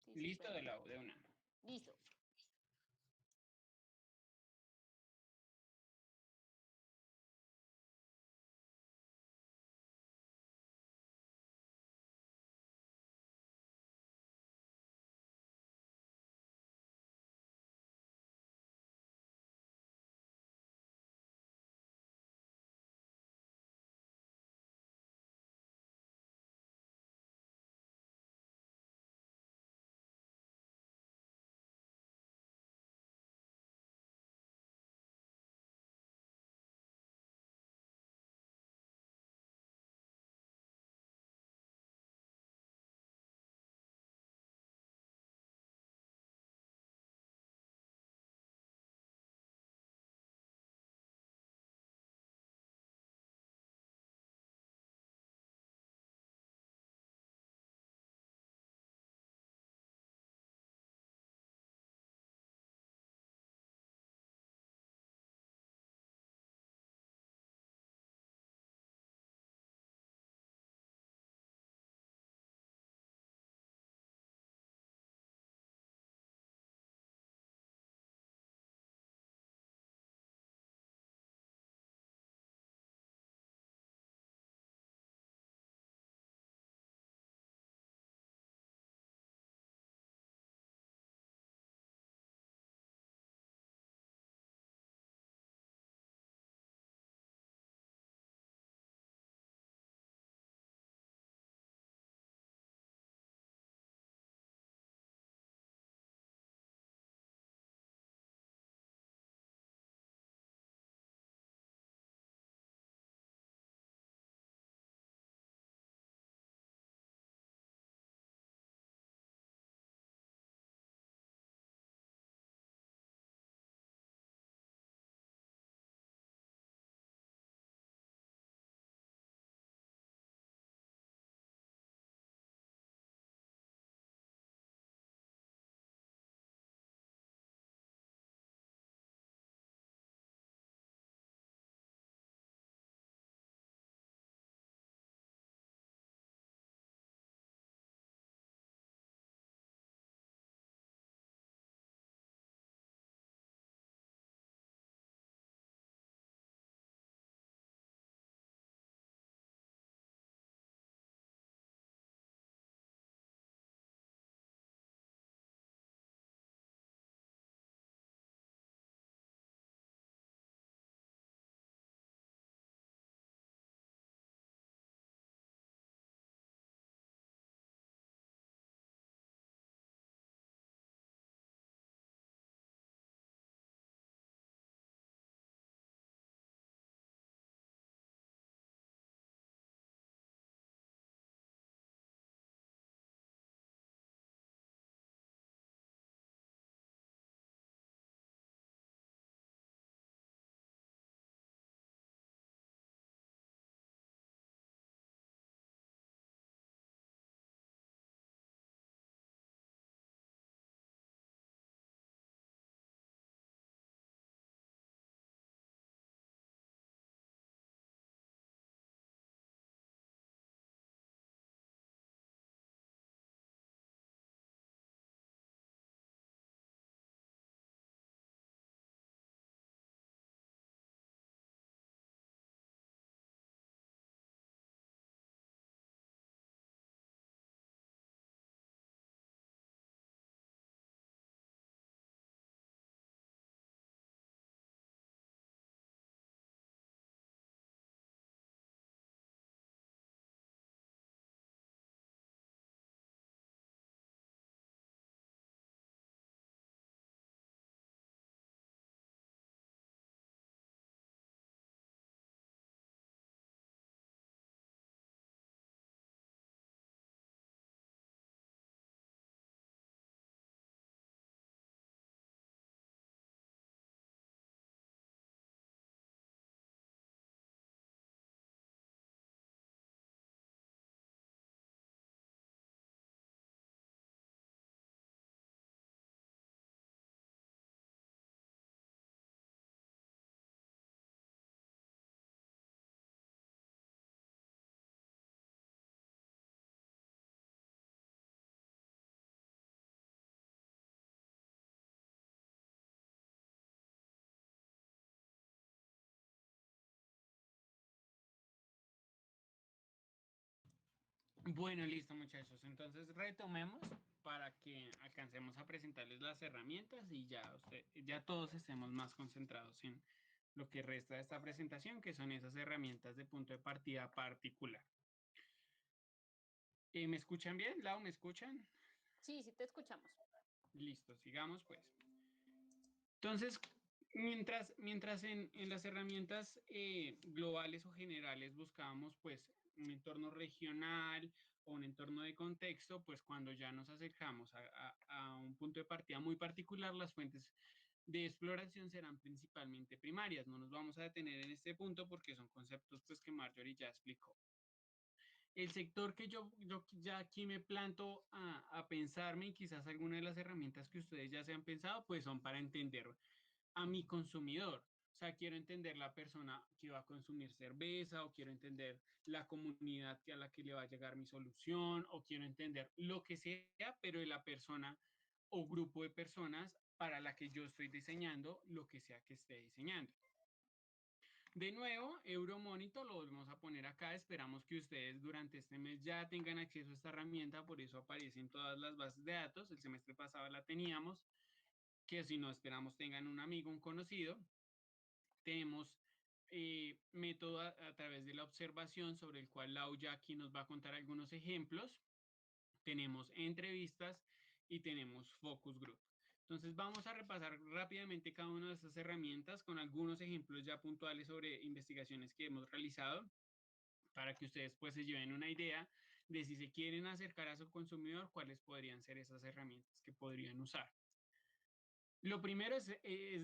Sí, Listo, de una. Listo. Bueno, listo, muchachos. Entonces retomemos para que alcancemos a presentarles las herramientas y ya todos estemos más concentrados en lo que resta de esta presentación, que son esas herramientas de punto de partida particular. ¿Me escuchan bien, Lau? ¿Me escuchan? Sí, sí te escuchamos. Listo, sigamos pues. Entonces, mientras en las herramientas globales o generales buscábamos pues un entorno regional o un entorno de contexto, pues cuando ya nos acercamos a un punto de partida muy particular, las fuentes de exploración serán principalmente primarias. No nos vamos a detener en este punto porque son conceptos pues que Marjorie ya explicó. El sector que yo ya aquí me planto a pensarme y quizás algunas de las herramientas que ustedes ya se han pensado, pues son para entender a mi consumidor. O sea, quiero entender la persona que va a consumir cerveza o quiero entender la comunidad a la que le va a llegar mi solución o quiero entender lo que sea, pero de la persona o grupo de personas para la que yo estoy diseñando lo que sea que esté diseñando. De nuevo, Euromonitor lo volvemos a poner acá. Esperamos que ustedes durante este mes ya tengan acceso a esta herramienta, por eso aparecen todas las bases de datos. El semestre pasado la teníamos, que si no esperamos tengan un amigo, un conocido. Tenemos método a través de la observación sobre el cual Lau ya aquí nos va a contar algunos ejemplos. Tenemos entrevistas y tenemos focus group. Entonces vamos a repasar rápidamente cada una de estas herramientas con algunos ejemplos ya puntuales sobre investigaciones que hemos realizado para que ustedes pues se lleven una idea de si se quieren acercar a su consumidor, cuáles podrían ser esas herramientas que podrían usar. Lo primero es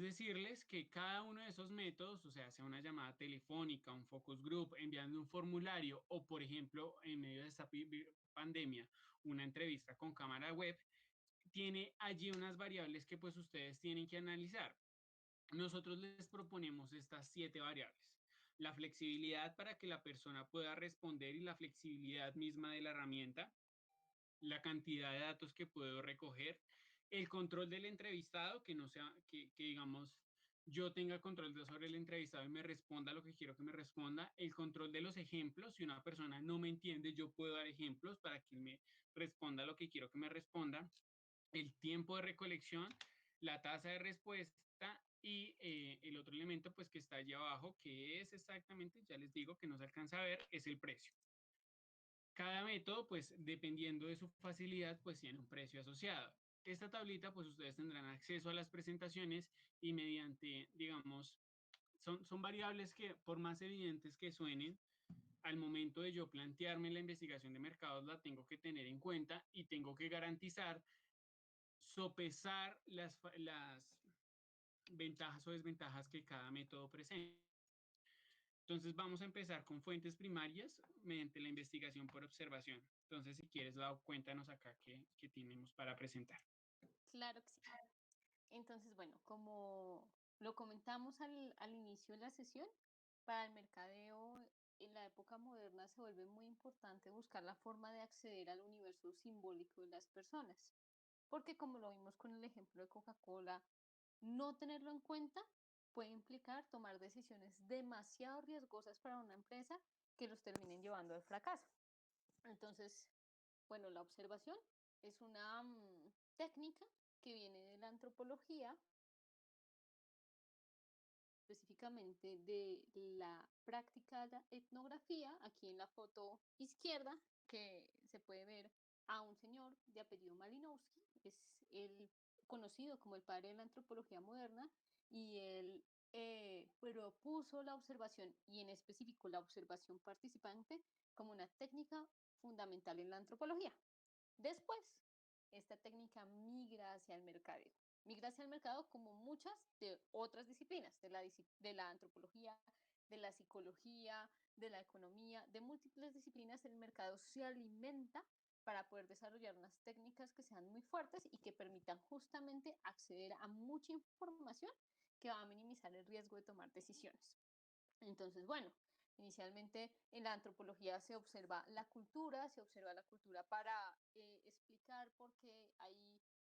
decirles que cada uno de esos métodos, o sea una llamada telefónica, un focus group, enviando un formulario o, por ejemplo, en medio de esta pandemia, una entrevista con cámara web, tiene allí unas variables que pues ustedes tienen que analizar. Nosotros les proponemos estas 7 variables. La flexibilidad para que la persona pueda responder y la flexibilidad misma de la herramienta, la cantidad de datos que puedo recoger, el control del entrevistado, que no sea, que digamos, yo tenga control sobre el entrevistado y me responda lo que quiero que me responda, el control de los ejemplos, si una persona no me entiende, yo puedo dar ejemplos para que me responda lo que quiero que me responda, el tiempo de recolección, la tasa de respuesta y el otro elemento pues que está allí abajo, que es exactamente, ya les digo que no se alcanza a ver, es el precio. Cada método, pues dependiendo de su facilidad, pues tiene un precio asociado. Esta tablita, pues ustedes tendrán acceso a las presentaciones y mediante, digamos, son variables que por más evidentes que suenen, al momento de yo plantearme la investigación de mercados, la tengo que tener en cuenta y tengo que garantizar, sopesar las ventajas o desventajas que cada método presenta. Entonces vamos a empezar con fuentes primarias mediante la investigación por observación. Entonces, si quieres, Lau, cuéntanos acá qué tenemos para presentar. Claro que sí. Entonces, bueno, como lo comentamos al inicio de la sesión, para el mercadeo en la época moderna se vuelve muy importante buscar la forma de acceder al universo simbólico de las personas, porque como lo vimos con el ejemplo de Coca-Cola, no tenerlo en cuenta puede implicar tomar decisiones demasiado riesgosas para una empresa que los terminen llevando al fracaso. Entonces, bueno, la observación es una técnica que viene de la antropología, específicamente de la práctica de la etnografía. Aquí en la foto izquierda, que se puede ver a un señor de apellido Malinowski, es el conocido como el padre de la antropología moderna, y él propuso la observación, y en específico la observación participante, como una técnica fundamental en la antropología. Después, esta técnica migra hacia el mercadeo. Migra hacia el mercado como muchas de otras disciplinas, de la antropología, de la psicología, de la economía, de múltiples disciplinas. El mercado se alimenta para poder desarrollar unas técnicas que sean muy fuertes y que permitan justamente acceder a mucha información que va a minimizar el riesgo de tomar decisiones. Entonces, bueno, inicialmente en la antropología se observa la cultura para explicar por qué hay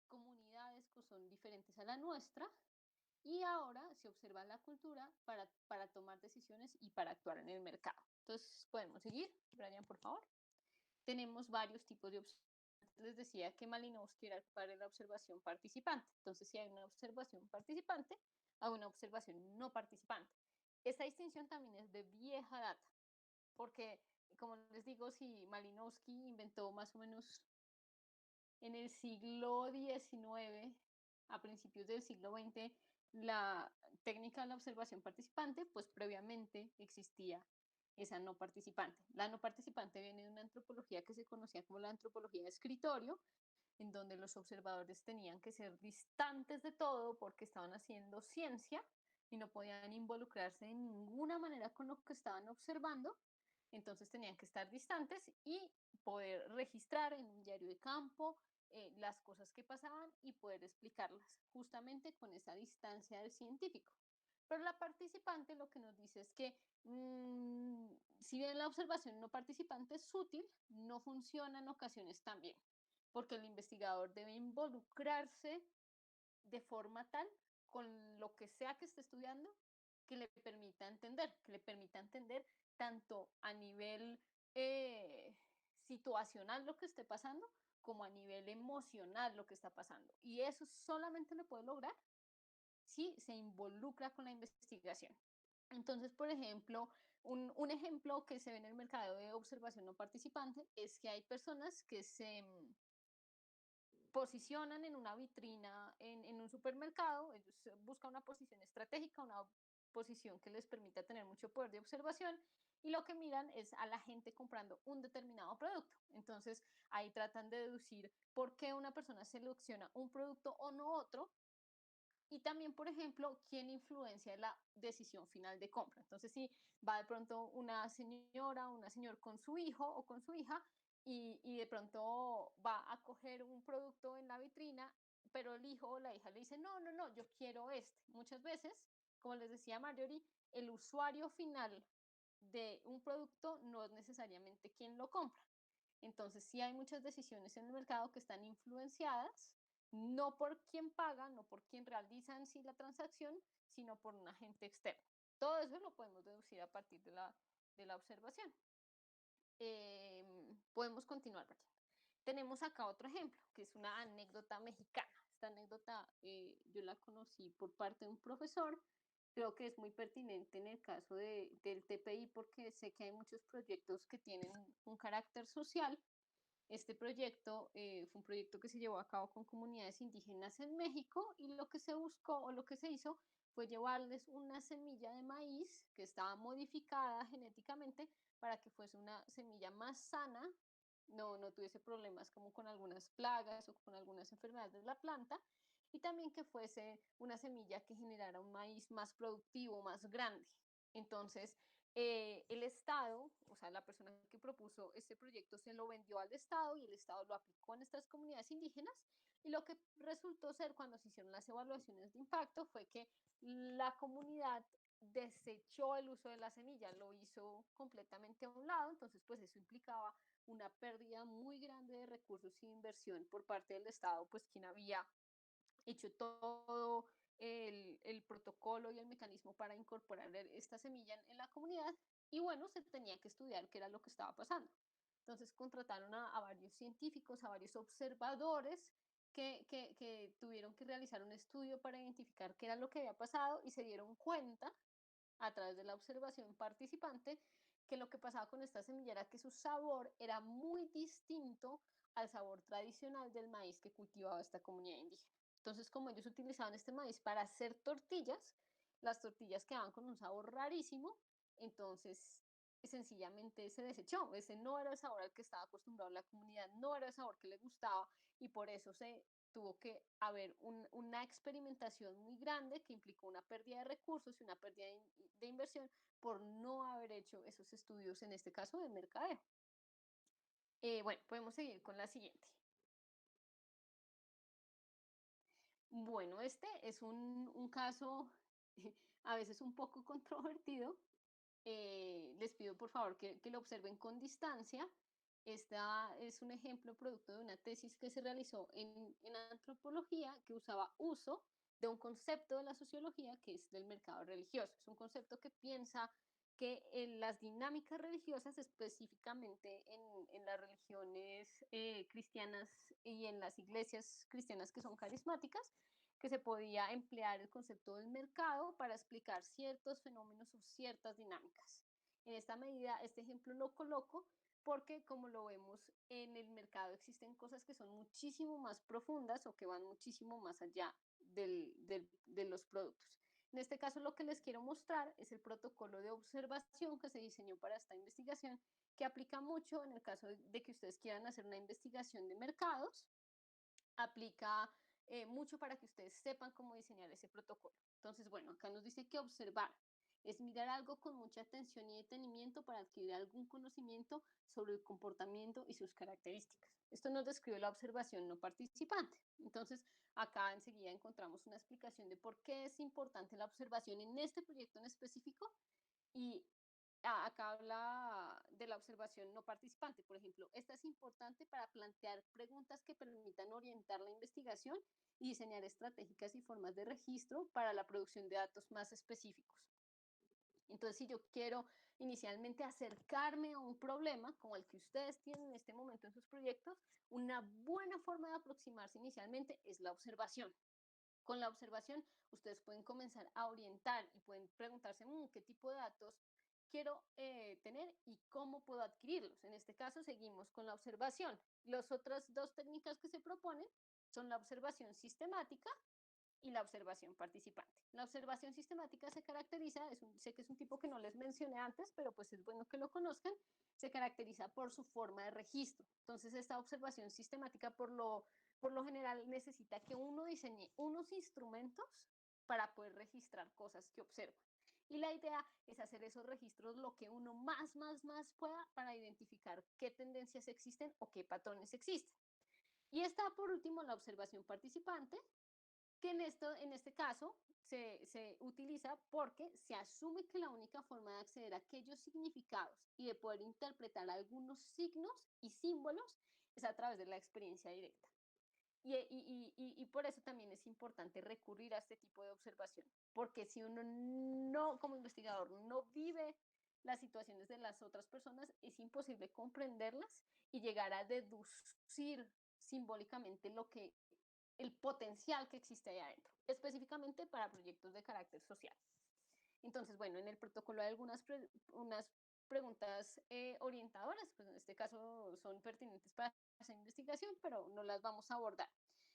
comunidades que son diferentes a la nuestra, y ahora se observa la cultura para tomar decisiones y para actuar en el mercado. Entonces, podemos seguir, Brian, por favor. tenemos varios tipos de observaciones. Les decía que Malinowski era el padre de la observación participante. Entonces, si hay una observación participante, hay una observación no participante. Esta distinción también es de vieja data, porque, como les digo, si Malinowski inventó más o menos en el siglo XIX, a principios del siglo XX, la técnica de la observación participante, pues previamente existía esa no participante. La no participante viene de una antropología que se conocía como la antropología de escritorio, en donde los observadores tenían que ser distantes de todo porque estaban haciendo ciencia y no podían involucrarse de ninguna manera con lo que estaban observando. Entonces tenían que estar distantes y poder registrar en un diario de campo las cosas que pasaban y poder explicarlas justamente con esa distancia del científico. Pero la participante lo que nos dice es que si bien la observación no participante es útil, no funciona en ocasiones tan bien, porque el investigador debe involucrarse de forma tal con lo que sea que esté estudiando que le permita entender tanto a nivel situacional lo que esté pasando, como a nivel emocional lo que está pasando. Y eso solamente lo puede lograr si se involucra con la investigación. Entonces, por ejemplo, un ejemplo que se ve en el mercado de observación no participante es que hay personas que se posicionan en una vitrina en un supermercado, ellos buscan una posición estratégica, una posición que les permita tener mucho poder de observación y lo que miran es a la gente comprando un determinado producto. Entonces ahí tratan de deducir por qué una persona selecciona un producto o no otro y también, por ejemplo, quién influencia la decisión final de compra. Entonces, si va de pronto una señora o una señor con su hijo o con su hija y de pronto va a coger un producto en la vitrina, pero el hijo o la hija le dice, no, no, no, yo quiero este. Muchas veces, como les decía Marjorie, el usuario final de un producto no es necesariamente quien lo compra. Entonces, sí hay muchas decisiones en el mercado que están influenciadas no por quien paga, no por quien realiza en sí la transacción, sino por un agente externo. Todo eso lo podemos deducir a partir de la observación. Podemos continuar, Brian. Tenemos acá otro ejemplo, que es una anécdota mexicana. Esta anécdota yo la conocí por parte de un profesor. Creo que es muy pertinente en el caso del TPI porque sé que hay muchos proyectos que tienen un carácter social. Este proyecto fue un proyecto que se llevó a cabo con comunidades indígenas en México y lo que se buscó o lo que se hizo fue llevarles una semilla de maíz que estaba modificada genéticamente para que fuese una semilla más sana, no tuviese problemas como con algunas plagas o con algunas enfermedades de la planta y también que fuese una semilla que generara un maíz más productivo, más grande. Entonces, el Estado, o sea, la persona que propuso este proyecto se lo vendió al Estado y el Estado lo aplicó en estas comunidades indígenas y lo que resultó ser cuando se hicieron las evaluaciones de impacto fue que la comunidad desechó el uso de la semilla, lo hizo completamente a un lado, entonces pues eso implicaba una pérdida muy grande de recursos y inversión por parte del Estado, pues quien había hecho todo el protocolo y el mecanismo para incorporar esta semilla en la comunidad y bueno, se tenía que estudiar qué era lo que estaba pasando. Entonces contrataron a varios científicos, a varios observadores que tuvieron que realizar un estudio para identificar qué era lo que había pasado y se dieron cuenta a través de la observación participante que lo que pasaba con esta semilla era que su sabor era muy distinto al sabor tradicional del maíz que cultivaba esta comunidad indígena. Entonces, como ellos utilizaban este maíz para hacer tortillas, las tortillas quedaban con un sabor rarísimo, entonces sencillamente se desechó. Ese no era el sabor al que estaba acostumbrado la comunidad, no era el sabor que le gustaba y por eso se tuvo que haber una experimentación muy grande que implicó una pérdida de recursos y una pérdida de inversión por no haber hecho esos estudios, en este caso de mercadeo. Bueno, podemos seguir con la siguiente. Bueno, este es un caso a veces un poco controvertido. Les pido por favor que lo observen con distancia. Esta es un ejemplo producto de una tesis que se realizó en antropología que usaba uso de un concepto de la sociología que es del mercado religioso. Es un concepto que piensa que las dinámicas religiosas, específicamente en las religiones cristianas y en las iglesias cristianas que son carismáticas, que se podía emplear el concepto del mercado para explicar ciertos fenómenos o ciertas dinámicas. En esta medida, este ejemplo lo coloco porque, como lo vemos, en el mercado existen cosas que son muchísimo más profundas o que van muchísimo más allá de los productos. En este caso, lo que les quiero mostrar es el protocolo de observación que se diseñó para esta investigación, que aplica mucho en el caso de que ustedes quieran hacer una investigación de mercados, aplica mucho para que ustedes sepan cómo diseñar ese protocolo. Entonces, bueno, acá nos dice que observar es mirar algo con mucha atención y detenimiento para adquirir algún conocimiento sobre el comportamiento y sus características. Esto nos describe la observación no participante. Entonces, acá enseguida encontramos una explicación de por qué es importante la observación en este proyecto en específico y acá habla de la observación no participante, por ejemplo. Esta es importante para plantear preguntas que permitan orientar la investigación y diseñar estratégicas y formas de registro para la producción de datos más específicos. Entonces, si yo quiero inicialmente acercarme a un problema como el que ustedes tienen en este momento en sus proyectos, una buena forma de aproximarse inicialmente es la observación. Con la observación, ustedes pueden comenzar a orientar y pueden preguntarse qué tipo de datos quiero tener y cómo puedo adquirirlos. En este caso, seguimos con la observación. Las otras dos técnicas que se proponen son la observación sistemática y la observación participante. La observación sistemática se caracteriza, sé que es un tipo que no les mencioné antes, pero pues es bueno que lo conozcan, se caracteriza por su forma de registro. Entonces, esta observación sistemática por lo general necesita que uno diseñe unos instrumentos para poder registrar cosas que observa. Y la idea es hacer esos registros lo que uno más pueda para identificar qué tendencias existen o qué patrones existen. Y está por último la observación participante, que en este caso se utiliza porque se asume que la única forma de acceder a aquellos significados y de poder interpretar algunos signos y símbolos es a través de la experiencia directa. Y por eso también es importante recurrir a este tipo de observación, porque si uno no, como investigador, no vive las situaciones de las otras personas, es imposible comprenderlas y llegar a deducir simbólicamente el potencial que existe ahí adentro, específicamente para proyectos de carácter social. Entonces, bueno, en el protocolo hay unas preguntas orientadoras, pues en este caso son pertinentes para esa investigación, pero no las vamos a abordar.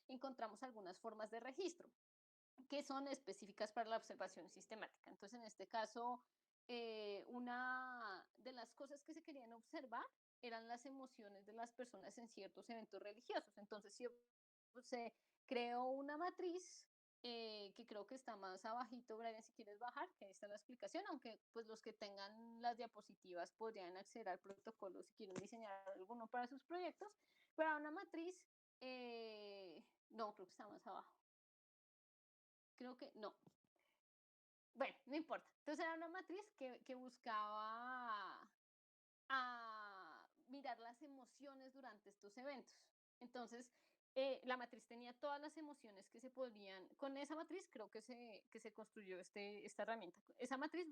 Encontramos algunas formas de registro que son específicas para la observación sistemática. Entonces, en este caso, una de las cosas que se querían observar eran las emociones de las personas en ciertos eventos religiosos. Entonces, se creó una matriz que creo que está más abajito, Brian, si quieres bajar, que ahí está la explicación, aunque pues los que tengan las diapositivas podrían acceder al protocolo si quieren diseñar alguno para sus proyectos, pero una matriz, no, creo que está más abajo. Creo que no. Bueno, no importa. Entonces era una matriz que buscaba mirar las emociones durante estos eventos. Entonces, la matriz tenía todas las emociones que se podían, con esa matriz creo que se construyó esta herramienta. Esa matriz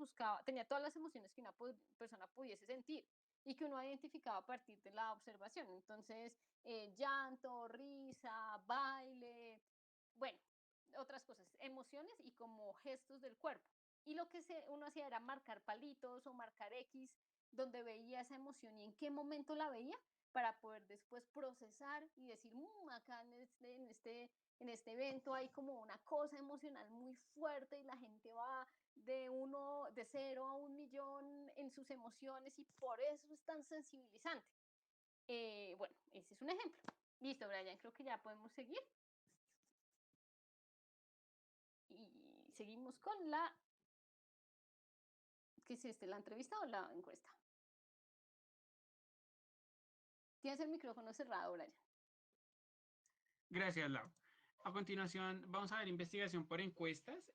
tenía todas las emociones que una persona pudiese sentir y que uno identificaba a partir de la observación. Entonces, llanto, risa, baile, bueno, otras cosas, emociones y como gestos del cuerpo. Y lo que uno hacía era marcar palitos o marcar X donde veía esa emoción y en qué momento la veía para poder después procesar y decir, acá en este evento hay como una cosa emocional muy fuerte y la gente va de 0 a 1.000.000 en sus emociones y por eso es tan sensibilizante. Bueno, ese es un ejemplo. Listo, Brian, creo que ya podemos seguir. Y seguimos con ¿qué es este? ¿La entrevista o la encuesta? Tienes el micrófono cerrado, Brian. Gracias, Lau. A continuación, vamos a ver investigación por encuestas.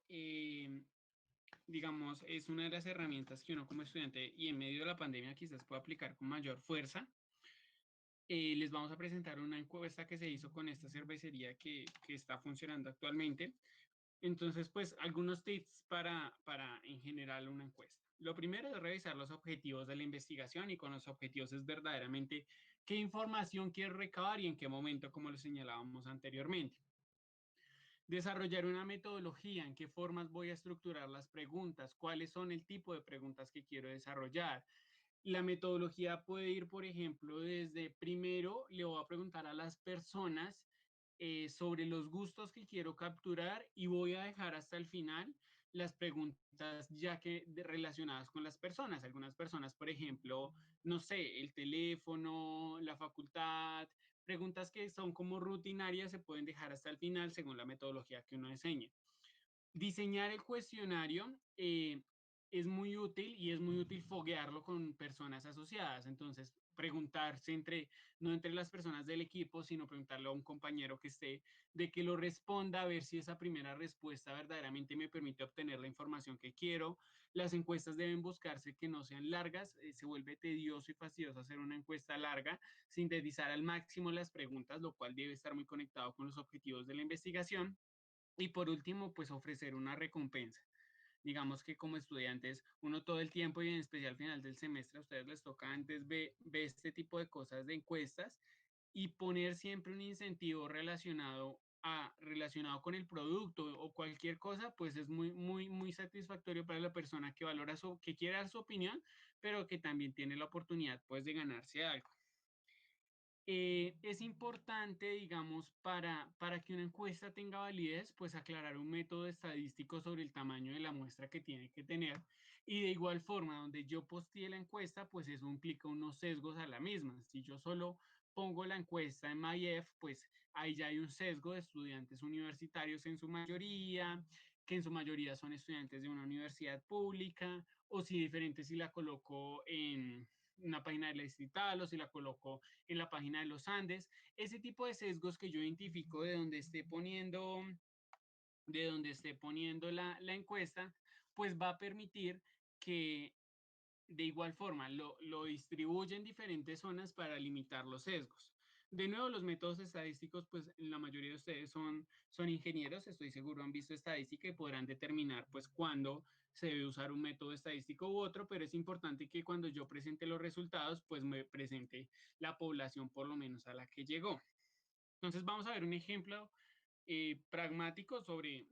Digamos, es una de las herramientas que uno como estudiante y en medio de la pandemia quizás pueda aplicar con mayor fuerza. Les vamos a presentar una encuesta que se hizo con esta cervecería que está funcionando actualmente. Entonces, pues, algunos tips para en general una encuesta. Lo primero es revisar los objetivos de la investigación y con los objetivos es verdaderamente qué información quiero recabar y en qué momento, como lo señalábamos anteriormente. Desarrollar una metodología, en qué formas voy a estructurar las preguntas, cuáles son el tipo de preguntas que quiero desarrollar. La metodología puede ir, por ejemplo, desde primero le voy a preguntar a las personas sobre los gustos que quiero capturar y voy a dejar hasta el final las preguntas ya que relacionadas con las personas. Algunas personas, por ejemplo, no sé, el teléfono, la facultad, preguntas que son como rutinarias se pueden dejar hasta el final según la metodología que uno enseñe. Diseñar el cuestionario es muy útil y es muy útil foguearlo con personas asociadas. Entonces, preguntarse no entre las personas del equipo, sino preguntarle a un compañero que esté, de que lo responda, a ver si esa primera respuesta verdaderamente me permite obtener la información que quiero. Las encuestas deben buscarse que no sean largas, se vuelve tedioso y fastidioso hacer una encuesta larga, sintetizar al máximo las preguntas, lo cual debe estar muy conectado con los objetivos de la investigación. Y por último, pues ofrecer una recompensa. Digamos que como estudiantes, uno todo el tiempo y en especial al final del semestre, a ustedes les toca antes ver este tipo de cosas de encuestas y poner siempre un incentivo relacionado con el producto o cualquier cosa, pues es muy, muy, muy satisfactorio para la persona que valora que quiere dar su opinión, pero que también tiene la oportunidad, pues, de ganarse algo. Es importante, digamos, para que una encuesta tenga validez, pues aclarar un método estadístico sobre el tamaño de la muestra que tiene que tener. Y de igual forma, donde yo postee la encuesta, pues eso implica unos sesgos a la misma. Si yo solo pongo la encuesta en MyEF, pues ahí ya hay un sesgo de estudiantes universitarios en su mayoría, que en su mayoría son estudiantes de una universidad pública, o si diferente si la coloco en una página de la distrital o si la coloco en la página de los Andes, ese tipo de sesgos que yo identifico de donde esté poniendo la encuesta, pues va a permitir que de igual forma lo distribuye en diferentes zonas para limitar los sesgos. De nuevo, los métodos estadísticos, pues la mayoría de ustedes son ingenieros, estoy seguro han visto estadística y podrán determinar pues cuándo se debe usar un método estadístico u otro, pero es importante que cuando yo presente los resultados, pues me presente la población por lo menos a la que llegó. Entonces vamos a ver un ejemplo pragmático sobre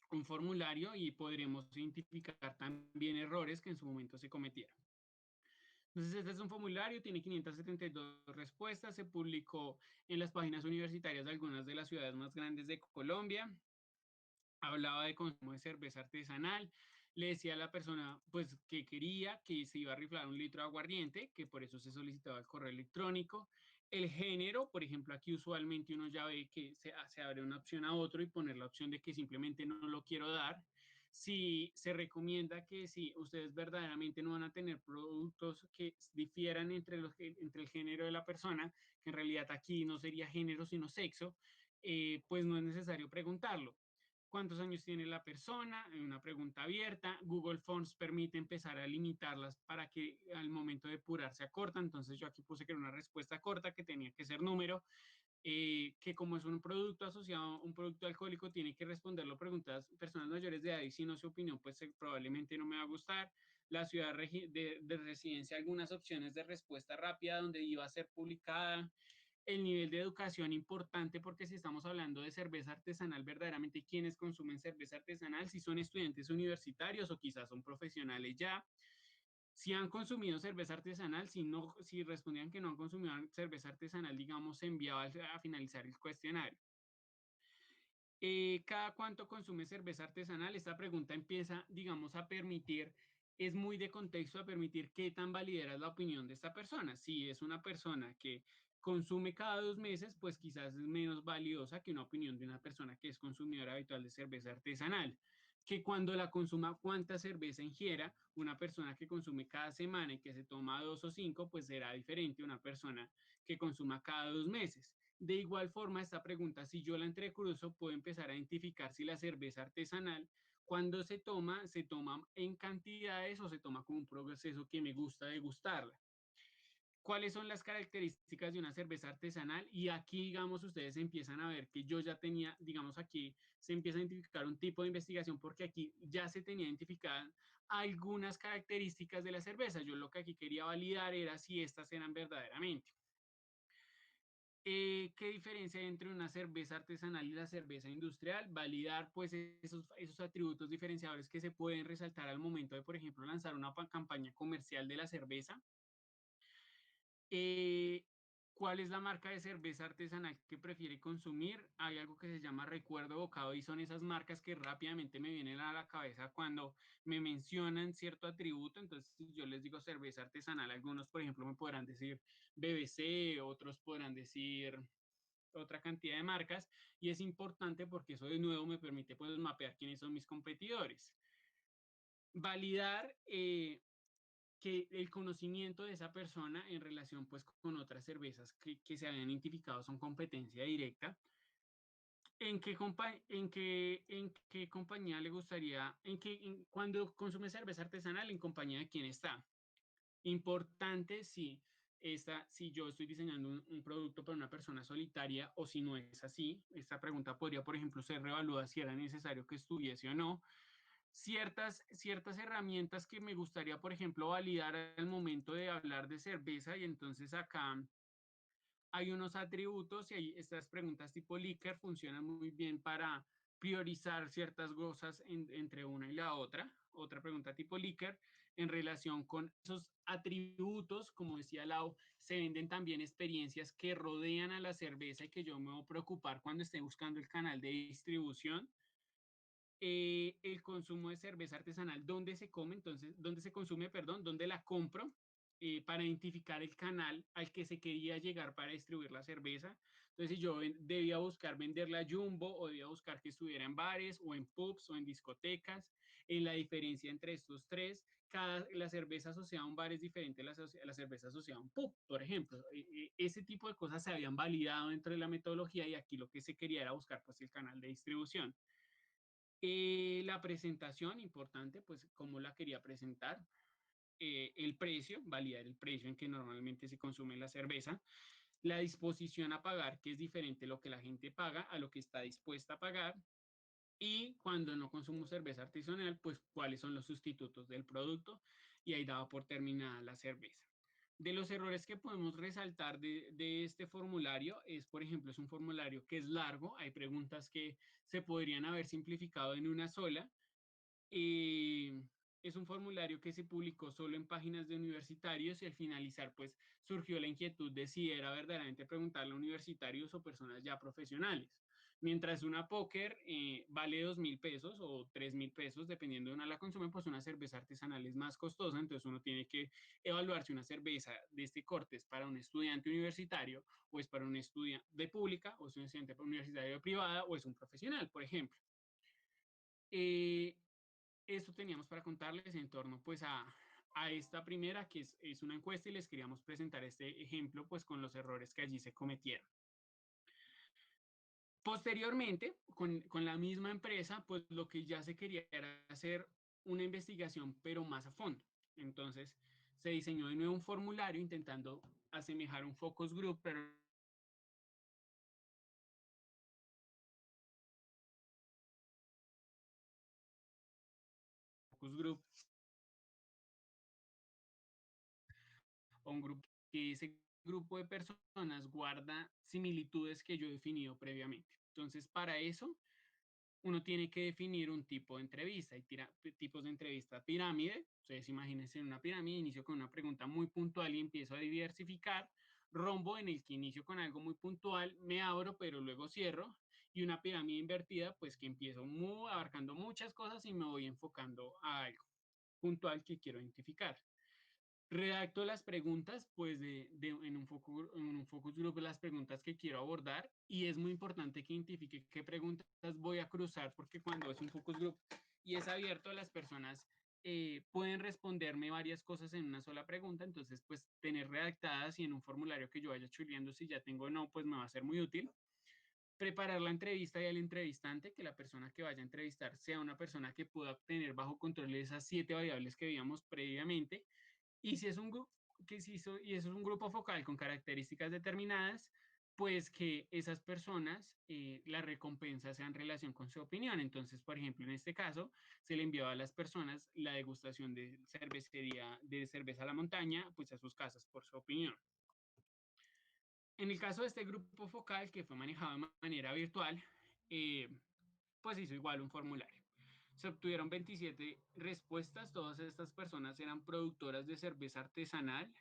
un formulario y podremos identificar también errores que en su momento se cometieron. Entonces, este es un formulario, tiene 572 respuestas, se publicó en las páginas universitarias de algunas de las ciudades más grandes de Colombia. Hablaba de consumo de cerveza artesanal, le decía a la persona pues que quería que se iba a riflar un litro de aguardiente, que por eso se solicitaba el correo electrónico, el género, por ejemplo, aquí usualmente uno ya ve que se abre una opción a otro y poner la opción de que simplemente no lo quiero dar. Si se recomienda que si ustedes verdaderamente no van a tener productos que difieran entre el género de la persona, que en realidad aquí no sería género sino sexo, pues no es necesario preguntarlo. ¿Cuántos años tiene la persona? Una pregunta abierta. Google Forms permite empezar a limitarlas para que al momento de depurar se acorta. Entonces yo aquí puse que era una respuesta corta, que tenía que ser número, que como es un producto asociado a un producto alcohólico, tiene que responderlo preguntas personas mayores de edad y si no su opinión, pues probablemente no me va a gustar. La ciudad de residencia, algunas opciones de respuesta rápida donde iba a ser publicada, el nivel de educación importante, porque si estamos hablando de cerveza artesanal, verdaderamente quienes consumen cerveza artesanal, si son estudiantes universitarios o quizás son profesionales ya, si han consumido cerveza artesanal, si respondían que no han consumido cerveza artesanal, digamos, se enviaba a finalizar el cuestionario. ¿Cada cuánto consume cerveza artesanal? Esta pregunta empieza, digamos, a permitir, es muy de contexto, a permitir qué tan validera es la opinión de esta persona. Si es una persona que consume cada 2 meses, pues quizás es menos valiosa que una opinión de una persona que es consumidora habitual de cerveza artesanal. Que cuando la consuma, cuánta cerveza ingiera, una persona que consume cada semana y que se toma 2 o 5, pues será diferente a una persona que consuma cada 2 meses. De igual forma, esta pregunta, si yo la entrecruzo, puedo empezar a identificar si la cerveza artesanal, cuando se toma en cantidades o se toma como un proceso que me gusta degustarla. ¿Cuáles son las características de una cerveza artesanal? Y aquí, digamos, ustedes empiezan a ver que yo ya tenía, digamos, aquí se empieza a identificar un tipo de investigación porque aquí ya se tenía identificadas algunas características de la cerveza. Yo lo que aquí quería validar era si estas eran verdaderamente. ¿Qué diferencia hay entre una cerveza artesanal y la cerveza industrial? Validar pues esos atributos diferenciadores que se pueden resaltar al momento de, por ejemplo, lanzar una campaña comercial de la cerveza. Eh, ¿Cuál es la marca de cerveza artesanal que prefiere consumir? Hay algo que se llama recuerdo evocado y son esas marcas que rápidamente me vienen a la cabeza cuando me mencionan cierto atributo. Entonces, si yo les digo cerveza artesanal, algunos, por ejemplo, me podrán decir BBC, otros podrán decir otra cantidad de marcas y es importante porque eso de nuevo me permite pues mapear quiénes son mis competidores. Validar que el conocimiento de esa persona en relación pues con otras cervezas que se habían identificado son competencia directa. En qué compañía le gustaría, cuando consume cerveza artesanal, en compañía de quién está? Importante si yo estoy diseñando un producto para una persona solitaria o si no es así. Esta pregunta podría, por ejemplo, ser reevaluada si era necesario que estuviese o no. Ciertas herramientas que me gustaría, por ejemplo, validar al momento de hablar de cerveza y entonces acá hay unos atributos y hay estas preguntas tipo Likert funcionan muy bien para priorizar ciertas cosas entre una y la otra. Otra pregunta tipo Likert en relación con esos atributos, como decía Lau, se venden también experiencias que rodean a la cerveza y que yo me voy a preocupar cuando esté buscando el canal de distribución. El consumo de cerveza artesanal, dónde se come, entonces, dónde se consume, perdón, dónde la compro, para identificar el canal al que se quería llegar para distribuir la cerveza. Entonces, si yo debía buscar venderla a Jumbo o debía buscar que estuviera en bares o en pubs o en discotecas, en la diferencia entre estos tres, la cerveza asociada a un bar es diferente a la cerveza asociada a un pub, por ejemplo. Ese tipo de cosas se habían validado dentro de la metodología y aquí lo que se quería era buscar pues el canal de distribución. La presentación, importante, pues cómo la quería presentar. El precio, validar el precio en que normalmente se consume la cerveza. La disposición a pagar, que es diferente lo que la gente paga a lo que está dispuesta a pagar. Y cuando no consumo cerveza artesanal, pues cuáles son los sustitutos del producto. Y ahí daba por terminada la cerveza. De los errores que podemos resaltar de este formulario es, por ejemplo, es un formulario que es largo, hay preguntas que se podrían haber simplificado en una sola. eh, es un formulario que se publicó solo en páginas de universitarios y al finalizar pues surgió la inquietud de si era verdaderamente preguntarle a universitarios o personas ya profesionales. Mientras una póker vale 2.000 pesos o 3.000 pesos, dependiendo de una la consume, pues una cerveza artesanal es más costosa, entonces uno tiene que evaluar si una cerveza de este corte es para un estudiante universitario o es para un estudiante de pública o es un estudiante universitario privada o es un profesional, por ejemplo. Eh, Esto teníamos para contarles en torno pues a esta primera, que es una encuesta y les queríamos presentar este ejemplo pues con los errores que allí se cometieron. Posteriormente, con la misma empresa, pues lo que ya se quería era hacer una investigación, pero más a fondo. Entonces, se diseñó de nuevo un formulario intentando asemejar un focus group, pero focus group o un grupo que ese grupo de personas guarda similitudes que yo he definido previamente. Entonces, para eso, uno tiene que definir un tipo de entrevista. Hay tipos de entrevista pirámide. Ustedes imagínense en una pirámide, inicio con una pregunta muy puntual y empiezo a diversificar. Rombo en el que inicio con algo muy puntual, me abro, pero luego cierro. Y una pirámide invertida, pues que empiezo abarcando muchas cosas y me voy enfocando a algo puntual que quiero identificar. Redacto las preguntas, pues en un focus group las preguntas que quiero abordar y es muy importante que identifique qué preguntas voy a cruzar porque cuando es un focus group y es abierto, las personas pueden responderme varias cosas en una sola pregunta, entonces pues tener redactadas y en un formulario que yo vaya chuleando si ya tengo o no, pues me va a ser muy útil. Preparar la entrevista y al entrevistante, que la persona que vaya a entrevistar sea una persona que pueda tener bajo control esas 7 variables que veíamos previamente y si es un que se hizo, y eso es un grupo focal con características determinadas, pues que esas personas, la recompensa sea en relación con su opinión. Entonces, por ejemplo, en este caso, se le enviaba a las personas la degustación de cervecería, de cerveza a la montaña, pues a sus casas por su opinión. En el caso de este grupo focal, que fue manejado de manera virtual, eh, pues hizo igual un formulario. Se obtuvieron 27 respuestas, todas estas personas eran productoras de cerveza artesanal.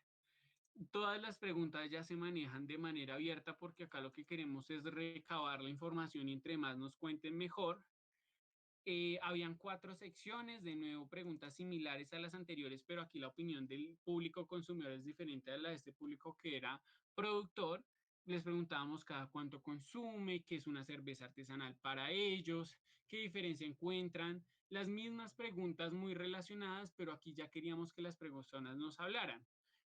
Todas las preguntas ya se manejan de manera abierta porque acá lo que queremos es recabar la información y entre más nos cuenten mejor. Habían 4 secciones, de nuevo preguntas similares a las anteriores, pero aquí la opinión del público consumidor es diferente a la de este público que era productor. Les preguntábamos cada cuánto consume, qué es una cerveza artesanal para ellos, qué diferencia encuentran. Las mismas preguntas muy relacionadas, pero aquí ya queríamos que las personas nos hablaran.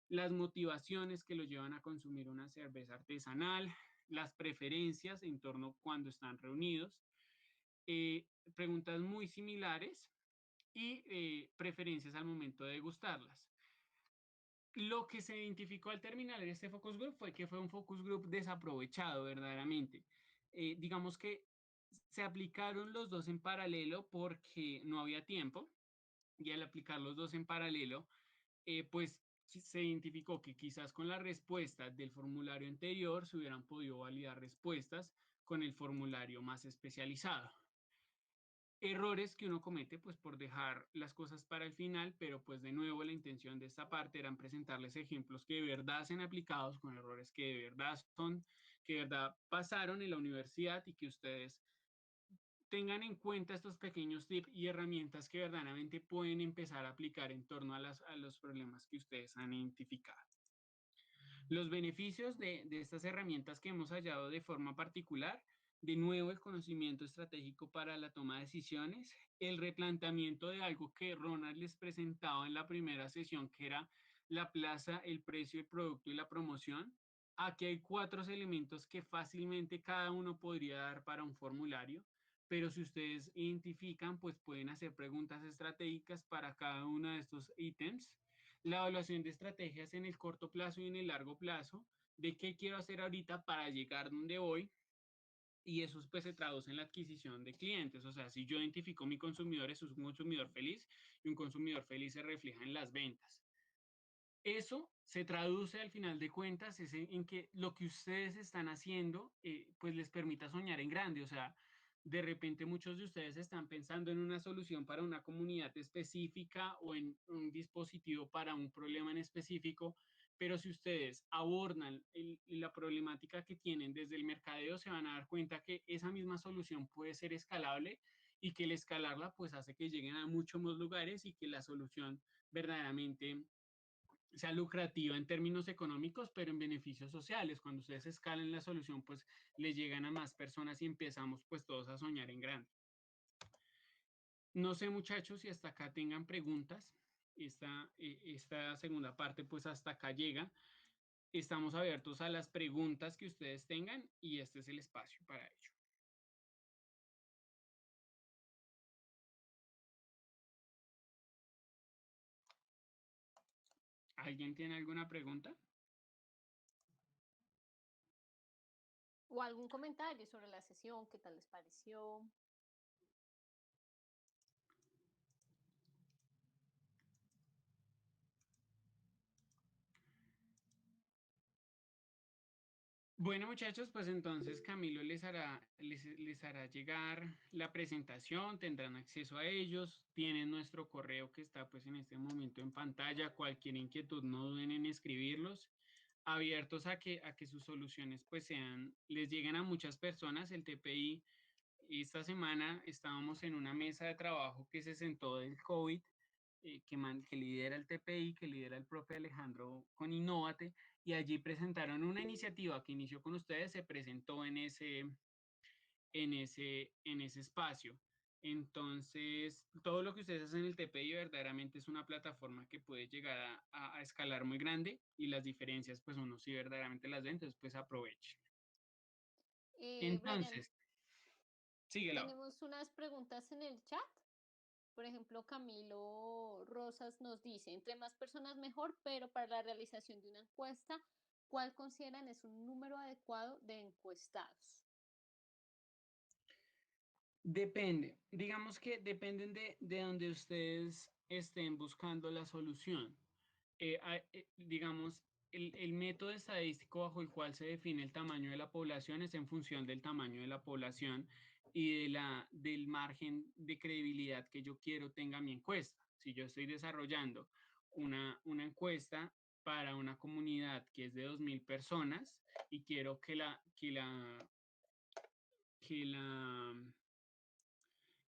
Las motivaciones que los llevan a consumir una cerveza artesanal, las preferencias en torno a cuando están reunidos, eh, preguntas muy similares y preferencias al momento de degustarlas. Lo que se identificó al terminar este focus group fue que fue un focus group desaprovechado verdaderamente. Digamos que se aplicaron los dos en paralelo porque no había tiempo y al aplicar los dos en paralelo, pues se identificó que quizás con la respuesta del formulario anterior se hubieran podido validar respuestas con el formulario más especializado. Errores que uno comete pues por dejar las cosas para el final, pero pues de nuevo la intención de esta parte eran presentarles ejemplos que de verdad sean aplicados con errores que de verdad son, que de verdad pasaron en la universidad y que ustedes tengan en cuenta estos pequeños tips y herramientas que verdaderamente pueden empezar a aplicar en torno a los problemas que ustedes han identificado. Los beneficios de estas herramientas que hemos hallado de forma particular, de nuevo el conocimiento estratégico para la toma de decisiones, el replanteamiento de algo que Ronald les presentaba en la primera sesión, que era la plaza, el precio, el producto y la promoción. Aquí hay 4 elementos que fácilmente cada uno podría dar para un formulario, pero si ustedes identifican, pues pueden hacer preguntas estratégicas para cada uno de estos ítems. La evaluación de estrategias en el corto plazo y en el largo plazo, de qué quiero hacer ahorita para llegar donde voy, y eso pues se traduce en la adquisición de clientes. O sea, si yo identifico mi consumidor, eso es un consumidor feliz y un consumidor feliz se refleja en las ventas. Eso se traduce al final de cuentas es en que lo que ustedes están haciendo pues les permita soñar en grande. O sea, de repente muchos de ustedes están pensando en una solución para una comunidad específica o en un dispositivo para un problema en específico, pero si ustedes abordan la problemática que tienen desde el mercadeo, se van a dar cuenta que esa misma solución puede ser escalable y que el escalarla pues hace que lleguen a muchos más lugares y que la solución verdaderamente sea lucrativa en términos económicos, pero en beneficios sociales. Cuando ustedes escalen la solución, pues le llegan a más personas y empezamos pues todos a soñar en grande. No sé, muchachos, si hasta acá tengan preguntas. Esta segunda parte pues hasta acá llega. Estamos abiertos a las preguntas que ustedes tengan y este es el espacio para ello. ¿Alguien tiene alguna pregunta? O algún comentario sobre la sesión, qué tal les pareció. Bueno, muchachos, pues entonces Camilo les hará llegar la presentación, tendrán acceso a ellos, tienen nuestro correo que está pues en este momento en pantalla, cualquier inquietud no duden en escribirlos, abiertos a que sus soluciones pues les lleguen a muchas personas. El TPI, esta semana estábamos en una mesa de trabajo que se sentó del COVID, que lidera el TPI, que lidera el propio Alejandro con Innovate, y allí presentaron una iniciativa que inició con ustedes, se presentó en ese espacio. Entonces, todo lo que ustedes hacen en el TPI verdaderamente es una plataforma que puede llegar a escalar muy grande y las diferencias, pues uno sí verdaderamente las ve, entonces pues aproveche. Brian, Entonces, sigue Laura. tenemos unas preguntas en el chat. Por ejemplo, Camilo Rosas nos dice, entre más personas mejor, pero para la realización de una encuesta, ¿cuál consideran es un número adecuado de encuestados? Depende, digamos que dependen de donde ustedes estén buscando la solución. Digamos, el método estadístico bajo el cual se define el tamaño de la población es en función del tamaño de la población y del margen de credibilidad que yo quiero tenga mi encuesta. Si yo estoy desarrollando una encuesta para una comunidad que es de 2.000 personas y quiero que la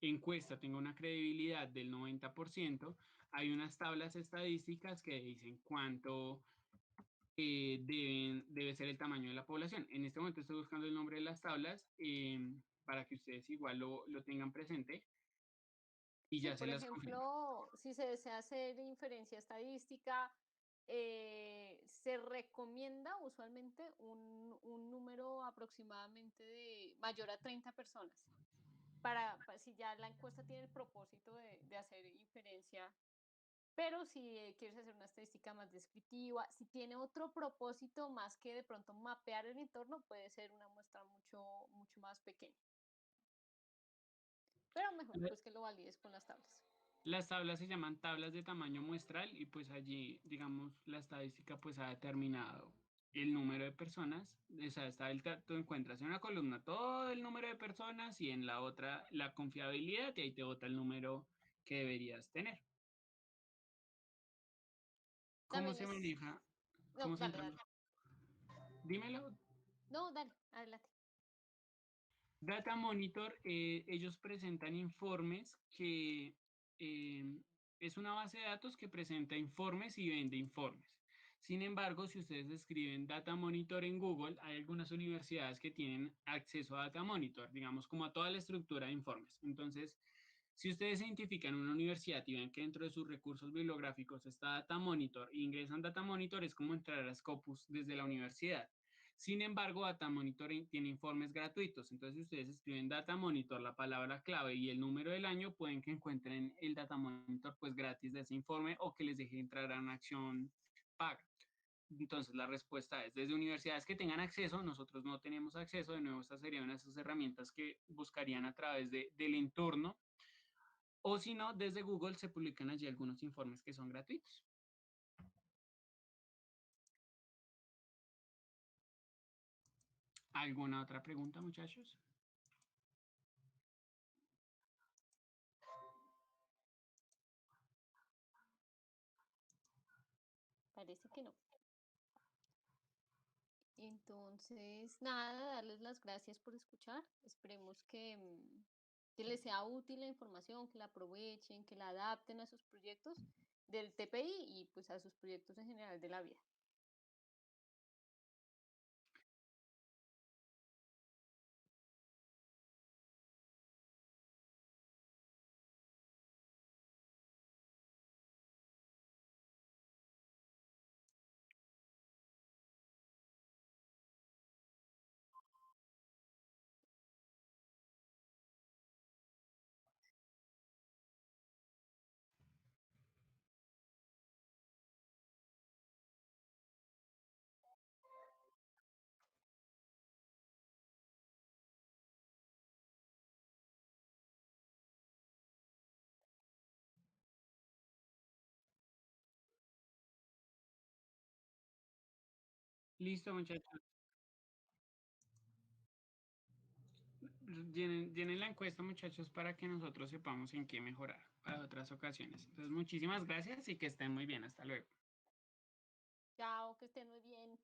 encuesta tenga una credibilidad del 90%, hay unas tablas estadísticas que dicen cuánto debe ser el tamaño de la población. En este momento estoy buscando el nombre de las tablas para que ustedes igual lo tengan presente y Sí, ya se por las confirmo. ejemplo, si se desea hacer inferencia estadística, se recomienda usualmente un número aproximadamente de mayor a 30 personas. Si ya la encuesta tiene el propósito de hacer inferencia, pero si quieres hacer una estadística más descriptiva, si tiene otro propósito más que de pronto mapear el entorno, puede ser una muestra mucho, mucho más pequeña. Pero mejor pues que lo valides con las tablas. Las tablas se llaman tablas de tamaño muestral y pues allí, digamos, la estadística pues ha determinado el número de personas, o sea, tú encuentras en una columna todo el número de personas y en la otra la confiabilidad y ahí te bota el número que deberías tener. ¿Cómo También se es... maneja? No, ¿Cómo se dale, entra? dale. Dímelo. No, dale, adelante. Data Monitor, ellos presentan informes que es una base de datos que presenta informes y vende informes. Sin embargo, si ustedes escriben Data Monitor en Google, hay algunas universidades que tienen acceso a Data Monitor, digamos, como a toda la estructura de informes. Entonces, si ustedes identifican una universidad y ven que dentro de sus recursos bibliográficos está Data Monitor e ingresan Data Monitor, es como entrar a Scopus desde la universidad. Sin embargo, Data Monitor tiene informes gratuitos. Entonces, si ustedes escriben Data Monitor, la palabra clave y el número del año, pueden que encuentren el Data Monitor pues gratis de ese informe o que les deje entrar a una acción paga. Entonces, la respuesta es, desde universidades que tengan acceso, nosotros no tenemos acceso, de nuevo, esta sería una de esas herramientas que buscarían a través del entorno, o si no, desde Google se publican allí algunos informes que son gratuitos. ¿Alguna otra pregunta, muchachos? Parece que no. Entonces, nada, darles las gracias por escuchar. Esperemos que les sea útil la información, que la aprovechen, que la adapten a sus proyectos del TPI y pues a sus proyectos en general de la vida. Listo, muchachos. Llenen la encuesta, muchachos, para que nosotros sepamos en qué mejorar para otras ocasiones. Entonces, muchísimas gracias y que estén muy bien. Hasta luego. Chao, que estén muy bien.